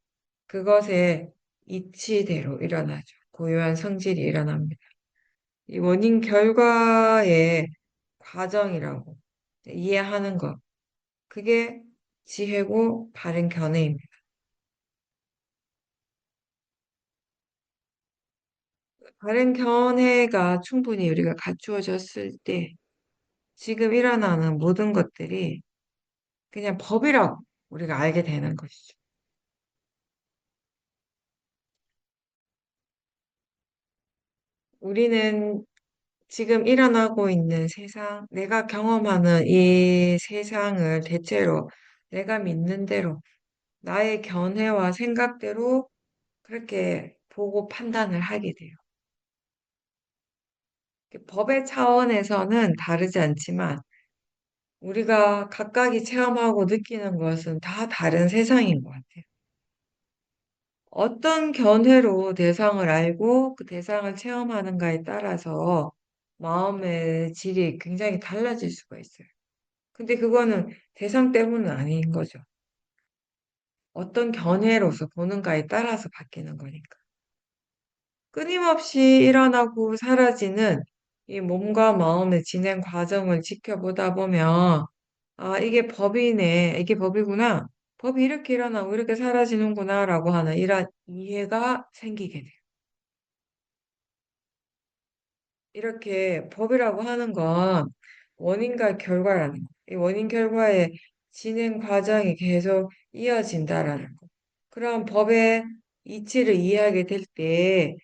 그것의 이치대로 일어나죠. 고유한 성질이 일어납니다. 이 원인 결과의 과정이라고 이해하는 것. 그게 지혜고 바른 견해입니다. 바른 견해가 충분히 우리가 갖추어졌을 때 지금 일어나는 모든 것들이 그냥 법이라고 우리가 알게 되는 것이죠. 우리는 지금 일어나고 있는 세상, 내가 경험하는 이 세상을 대체로 내가 믿는 대로 나의 견해와 생각대로 그렇게 보고 판단을 하게 돼요. 법의 차원에서는 다르지 않지만 우리가 각각이 체험하고 느끼는 것은 다 다른 세상인 것 같아요. 어떤 견해로 대상을 알고 그 대상을 체험하는가에 따라서 마음의 질이 굉장히 달라질 수가 있어요. 근데 그거는 대상 때문은 아닌 거죠. 어떤 견해로서 보는가에 따라서 바뀌는 거니까. 끊임없이 일어나고 사라지는 이 몸과 마음의 진행 과정을 지켜보다 보면, 아, 이게 법이네, 이게 법이구나. 법이 이렇게 일어나고 이렇게 사라지는구나라고 하는 이런 이해가 생기게 돼요. 이렇게 법이라고 하는 건 원인과 결과라는 거. 이 원인 결과의 진행 과정이 계속 이어진다라는 거. 그럼 법의 이치를 이해하게 될 때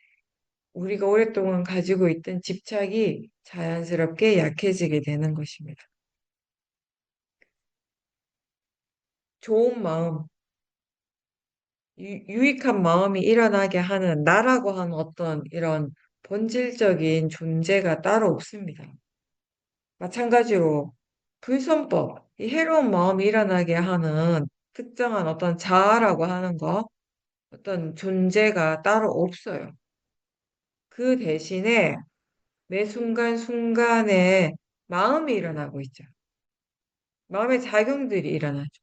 우리가 오랫동안 가지고 있던 집착이 자연스럽게 약해지게 되는 것입니다. 좋은 마음, 유익한 마음이 일어나게 하는 나라고 하는 어떤 이런 본질적인 존재가 따로 없습니다. 마찬가지로 불선법, 이 해로운 마음이 일어나게 하는 특정한 어떤 자아라고 하는 거, 어떤 존재가 따로 없어요. 그 대신에 매 순간순간에 마음이 일어나고 있죠. 마음의 작용들이 일어나죠.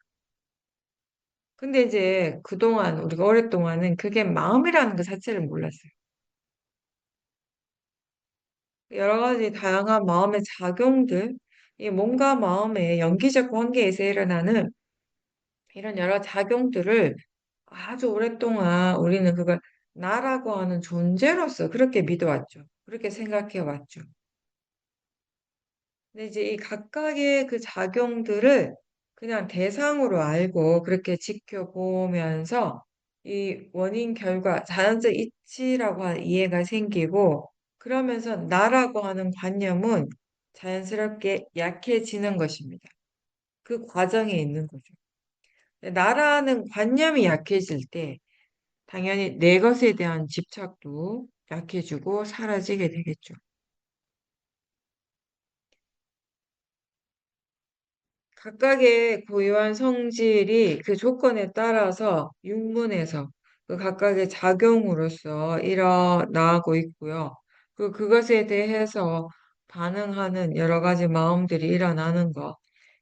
근데 이제 그동안, 우리가 오랫동안은 그게 마음이라는 것 자체를 몰랐어요. 여러 가지 다양한 마음의 작용들, 이 몸과 마음의 연기적 관계에서 일어나는 이런 여러 작용들을 아주 오랫동안 우리는 그걸 나라고 하는 존재로서 그렇게 믿어왔죠. 그렇게 생각해 왔죠. 근데 이제 이 각각의 그 작용들을 그냥 대상으로 알고 그렇게 지켜보면서 이 원인 결과 자연적 이치라고 하는 이해가 생기고 그러면서 나라고 하는 관념은 자연스럽게 약해지는 것입니다. 그 과정에 있는 거죠. 나라는 관념이 약해질 때 당연히 내 것에 대한 집착도 약해지고 사라지게 되겠죠. 각각의 고유한 성질이 그 조건에 따라서 육문에서 그 각각의 작용으로서 일어나고 있고요. 그것에 대해서 반응하는 여러 가지 마음들이 일어나는 거.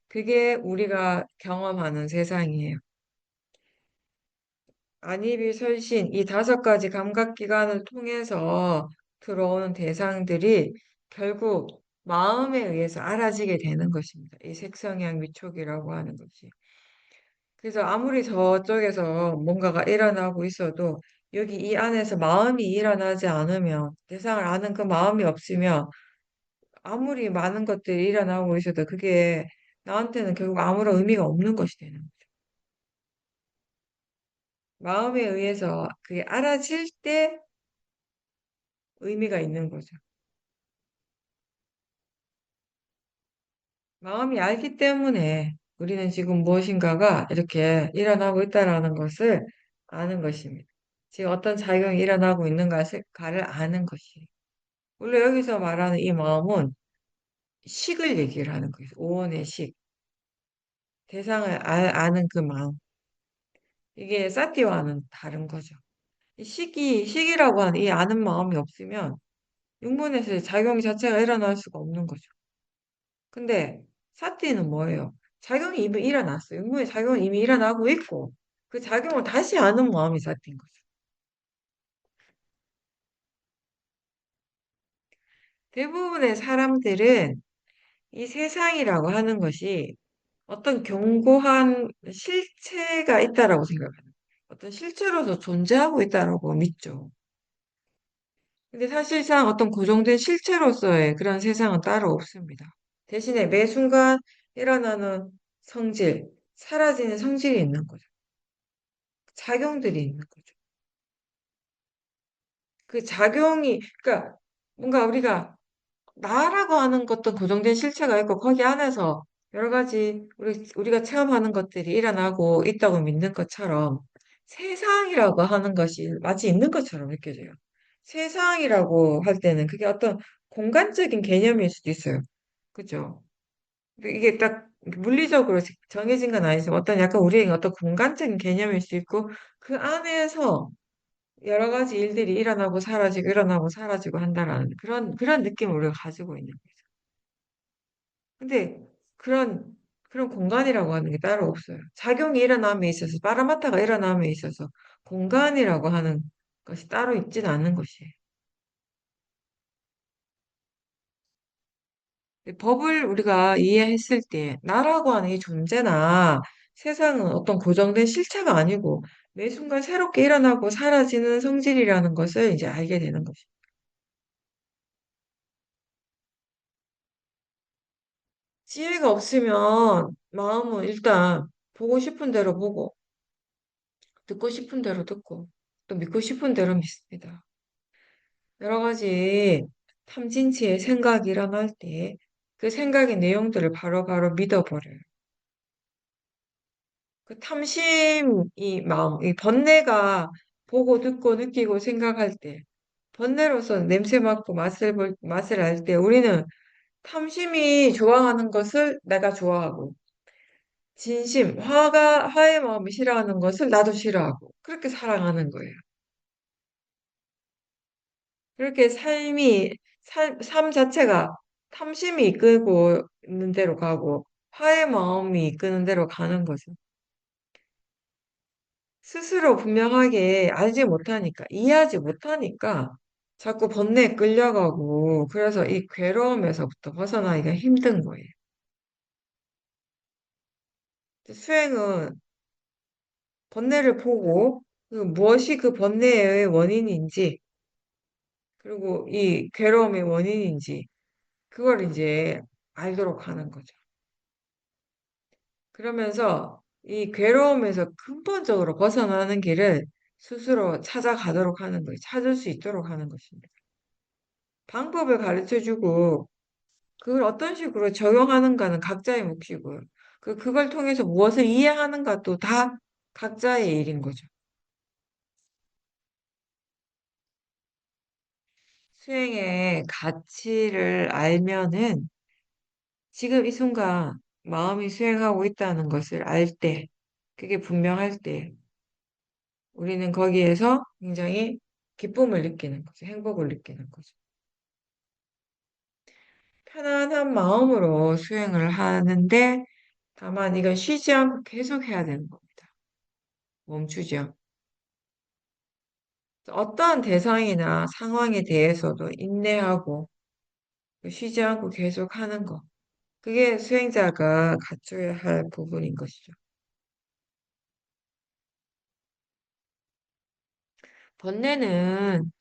그게 우리가 경험하는 세상이에요. 안입이 설신 이 다섯 가지 감각기관을 통해서 들어오는 대상들이 결국 마음에 의해서 알아지게 되는 것입니다. 이 색성향 위촉이라고 하는 것이. 그래서 아무리 저쪽에서 뭔가가 일어나고 있어도 여기 이 안에서 마음이 일어나지 않으면 대상을 아는 그 마음이 없으면 아무리 많은 것들이 일어나고 있어도 그게 나한테는 결국 아무런 의미가 없는 것이 되는 거죠. 마음에 의해서 그게 알아질 때 의미가 있는 거죠. 마음이 알기 때문에 우리는 지금 무엇인가가 이렇게 일어나고 있다라는 것을 아는 것입니다. 지금 어떤 작용이 일어나고 있는 가를 아는 것이. 원래 여기서 말하는 이 마음은 식을 얘기를 하는 거예요. 오온의 식. 대상을 아는 그 마음. 이게 사티와는 다른 거죠. 식이라고 하는 이 아는 마음이 없으면 육문에서의 작용 자체가 일어날 수가 없는 거죠. 근데 사티는 뭐예요? 작용이 이미 일어났어요. 육문의 작용은 이미 일어나고 있고 그 작용을 다시 아는 마음이 사티인 거죠. 대부분의 사람들은 이 세상이라고 하는 것이 어떤 견고한 실체가 있다라고 생각하는 거예요. 어떤 실체로서 존재하고 있다라고 믿죠. 근데 사실상 어떤 고정된 실체로서의 그런 세상은 따로 없습니다. 대신에 매 순간 일어나는 성질, 사라지는 성질이 있는 거죠. 작용들이 있는 거죠. 그 작용이, 그러니까 뭔가 우리가 나라고 하는 것도 고정된 실체가 있고 거기 안에서 여러 가지 우리가 체험하는 것들이 일어나고 있다고 믿는 것처럼 세상이라고 하는 것이 마치 있는 것처럼 느껴져요. 세상이라고 할 때는 그게 어떤 공간적인 개념일 수도 있어요. 그죠? 근데 이게 딱 물리적으로 정해진 건 아니지만 어떤 약간 우리에게 어떤 공간적인 개념일 수 있고 그 안에서 여러 가지 일들이 일어나고 사라지고 한다라는 그런 느낌을 우리가 가지고 있는 거죠. 근데 그런 그런 공간이라고 하는 게 따로 없어요. 작용이 일어남에 있어서 파라마타가 일어남에 있어서 공간이라고 하는 것이 따로 있지는 않는 것이에요. 법을 우리가 이해했을 때 나라고 하는 이 존재나 세상은 어떤 고정된 실체가 아니고 매 순간 새롭게 일어나고 사라지는 성질이라는 것을 이제 알게 되는 것이죠. 지혜가 없으면 마음은 일단 보고 싶은 대로 보고 듣고 싶은 대로 듣고 또 믿고 싶은 대로 믿습니다. 여러 가지 탐진치의 생각이 일어날 때 그 생각의 내용들을 바로바로 믿어버려요. 그 탐심이 마음, 이 번뇌가 보고 듣고 느끼고 생각할 때 번뇌로서 냄새 맡고 맛을 알 때 우리는 탐심이 좋아하는 것을 내가 좋아하고 화의 마음이 싫어하는 것을 나도 싫어하고 그렇게 사랑하는 거예요. 그렇게 삶 자체가 탐심이 이끌고 있는 대로 가고, 화의 마음이 이끄는 대로 가는 거죠. 스스로 분명하게 알지 못하니까, 이해하지 못하니까, 자꾸 번뇌에 끌려가고, 그래서 이 괴로움에서부터 벗어나기가 힘든 거예요. 수행은 번뇌를 보고, 무엇이 그 번뇌의 원인인지, 그리고 이 괴로움의 원인인지, 그걸 이제 알도록 하는 거죠. 그러면서 이 괴로움에서 근본적으로 벗어나는 길을 스스로 찾아가도록 하는 거예요. 찾을 수 있도록 하는 것입니다. 방법을 가르쳐 주고, 그걸 어떤 식으로 적용하는가는 각자의 몫이고요. 그걸 통해서 무엇을 이해하는가 또 다 각자의 일인 거죠. 수행의 가치를 알면은 지금 이 순간 마음이 수행하고 있다는 것을 알 때, 그게 분명할 때, 우리는 거기에서 굉장히 기쁨을 느끼는 거죠. 행복을 느끼는 거죠. 편안한 마음으로 수행을 하는데, 다만 이건 쉬지 않고 계속 해야 되는 겁니다. 멈추지 않고. 어떠한 대상이나 상황에 대해서도 인내하고 쉬지 않고 계속 하는 것. 그게 수행자가 갖춰야 할 부분인 것이죠. 번뇌는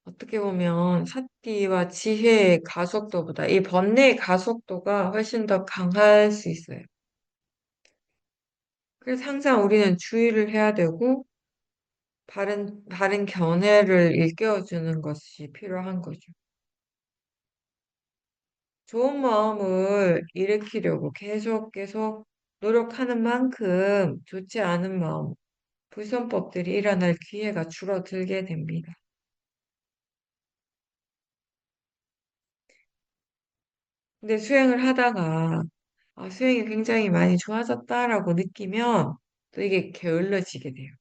어떻게 보면 사티와 지혜의 가속도보다 이 번뇌의 가속도가 훨씬 더 강할 수 있어요. 그래서 항상 우리는 주의를 해야 되고 바른 견해를 일깨워주는 것이 필요한 거죠. 좋은 마음을 일으키려고 계속 노력하는 만큼 좋지 않은 마음, 불선법들이 일어날 기회가 줄어들게 됩니다. 근데 수행을 하다가 수행이 굉장히 많이 좋아졌다라고 느끼면 또 이게 게을러지게 돼요.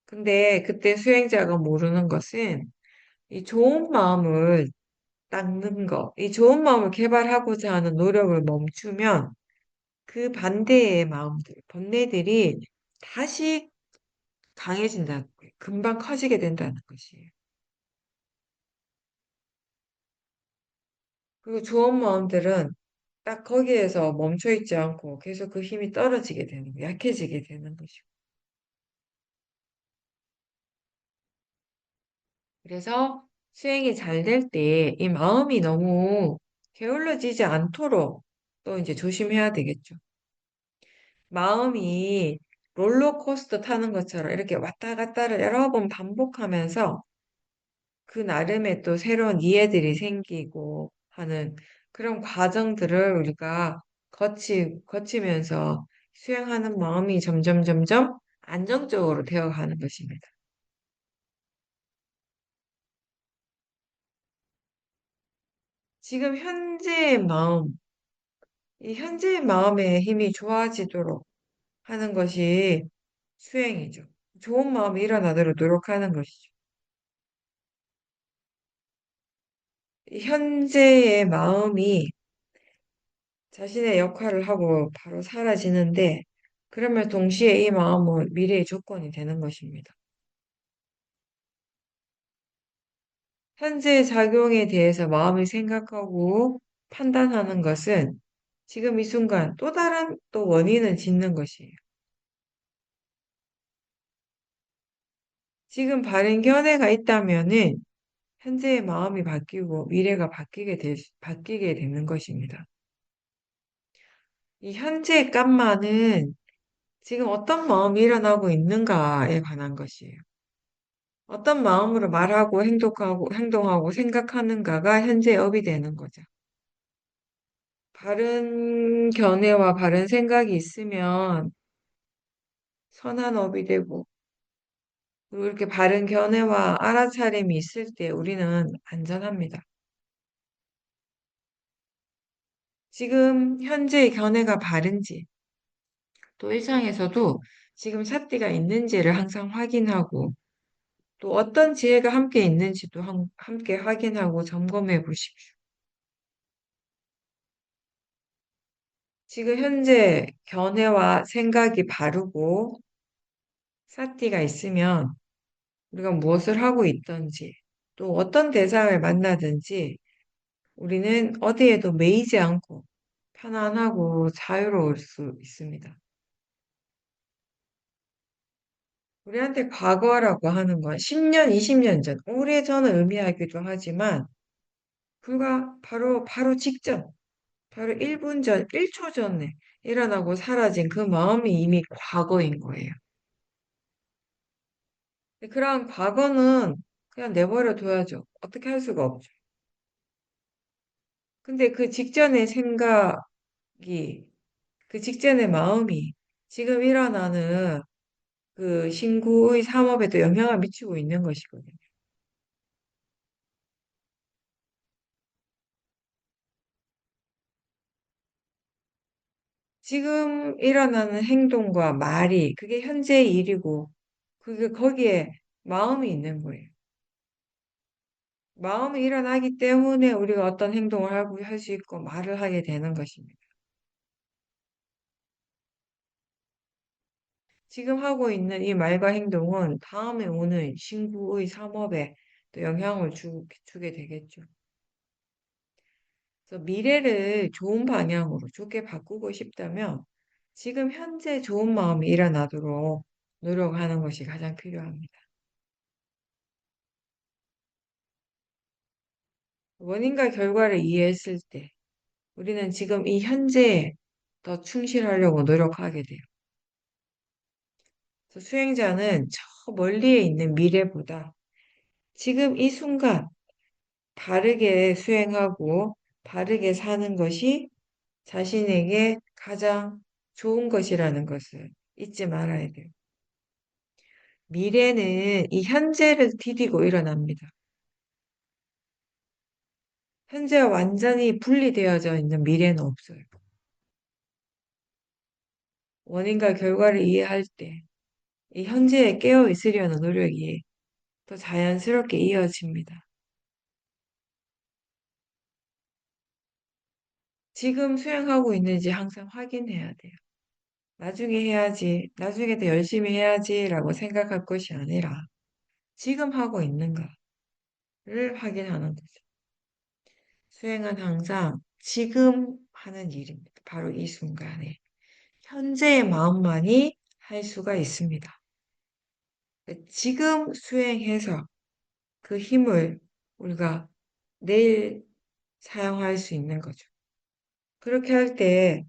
근데 그때 수행자가 모르는 것은 이 좋은 마음을 닦는 거, 이 좋은 마음을 개발하고자 하는 노력을 멈추면 그 반대의 마음들, 번뇌들이 다시 강해진다는 거예요. 금방 커지게 된다는 것이에요. 그리고 좋은 마음들은 딱 거기에서 멈춰 있지 않고 계속 그 힘이 떨어지게 되는 거예요. 약해지게 되는 것이고. 그래서 수행이 잘 될 때 이 마음이 너무 게을러지지 않도록 또 이제 조심해야 되겠죠. 마음이 롤러코스터 타는 것처럼 이렇게 왔다 갔다를 여러 번 반복하면서 그 나름의 또 새로운 이해들이 생기고 하는 그런 과정들을 우리가 거치면서 수행하는 마음이 점점 안정적으로 되어가는 것입니다. 지금 현재의 마음, 이 현재의 마음의 힘이 좋아지도록 하는 것이 수행이죠. 좋은 마음이 일어나도록 노력하는 것이죠. 이 현재의 마음이 자신의 역할을 하고 바로 사라지는데, 그러면 동시에 이 마음은 미래의 조건이 되는 것입니다. 현재의 작용에 대해서 마음이 생각하고 판단하는 것은 지금 이 순간 또 다른 또 원인을 짓는 것이에요. 지금 바른 견해가 있다면은 현재의 마음이 바뀌고 미래가 바뀌게 되는 것입니다. 이 현재의 깐만은 지금 어떤 마음이 일어나고 있는가에 관한 것이에요. 어떤 마음으로 말하고 행동하고 생각하는가가 현재의 업이 되는 거죠. 바른 견해와 바른 생각이 있으면 선한 업이 되고, 그리고 이렇게 바른 견해와 알아차림이 있을 때 우리는 안전합니다. 지금 현재의 견해가 바른지, 또 일상에서도 지금 삿대가 있는지를 항상 확인하고, 또 어떤 지혜가 함께 있는지도 함께 확인하고 점검해 보십시오. 지금 현재 견해와 생각이 바르고 사티가 있으면 우리가 무엇을 하고 있던지 또 어떤 대상을 만나든지 우리는 어디에도 매이지 않고 편안하고 자유로울 수 있습니다. 우리한테 과거라고 하는 건 10년, 20년 전, 오래전을 의미하기도 하지만 바로 직전, 바로 1분 전, 1초 전에 일어나고 사라진 그 마음이 이미 과거인 거예요. 근데 그런 과거는 그냥 내버려 둬야죠. 어떻게 할 수가 없죠. 근데 그 직전의 생각이, 그 직전의 마음이 지금 일어나는 그 신구의 삼업에도 영향을 미치고 있는 것이거든요. 지금 일어나는 행동과 말이 그게 현재의 일이고 그게 거기에 마음이 있는 거예요. 마음이 일어나기 때문에 우리가 어떤 행동을 하고 할 수 있고 말을 하게 되는 것입니다. 지금 하고 있는 이 말과 행동은 다음에 오는 신구의 삼업에 또 영향을 주게 되겠죠. 그래서 미래를 좋은 방향으로 좋게 바꾸고 싶다면 지금 현재 좋은 마음이 일어나도록 노력하는 것이 가장 필요합니다. 원인과 결과를 이해했을 때 우리는 지금 이 현재에 더 충실하려고 노력하게 돼요. 그래서 수행자는 저 멀리에 있는 미래보다 지금 이 순간 바르게 수행하고 바르게 사는 것이 자신에게 가장 좋은 것이라는 것을 잊지 말아야 돼요. 미래는 이 현재를 디디고 일어납니다. 현재와 완전히 분리되어져 있는 미래는 없어요. 원인과 결과를 이해할 때 이 현재에 깨어 있으려는 노력이 더 자연스럽게 이어집니다. 지금 수행하고 있는지 항상 확인해야 돼요. 나중에 해야지, 나중에 더 열심히 해야지라고 생각할 것이 아니라 지금 하고 있는가를 확인하는 거죠. 수행은 항상 지금 하는 일입니다. 바로 이 순간에. 현재의 마음만이 할 수가 있습니다. 지금 수행해서 그 힘을 우리가 내일 사용할 수 있는 거죠. 그렇게 할 때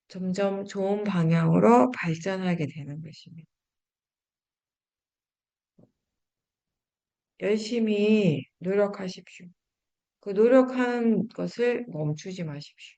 점점 좋은 방향으로 발전하게 되는 것입니다. 열심히 노력하십시오. 그 노력하는 것을 멈추지 마십시오.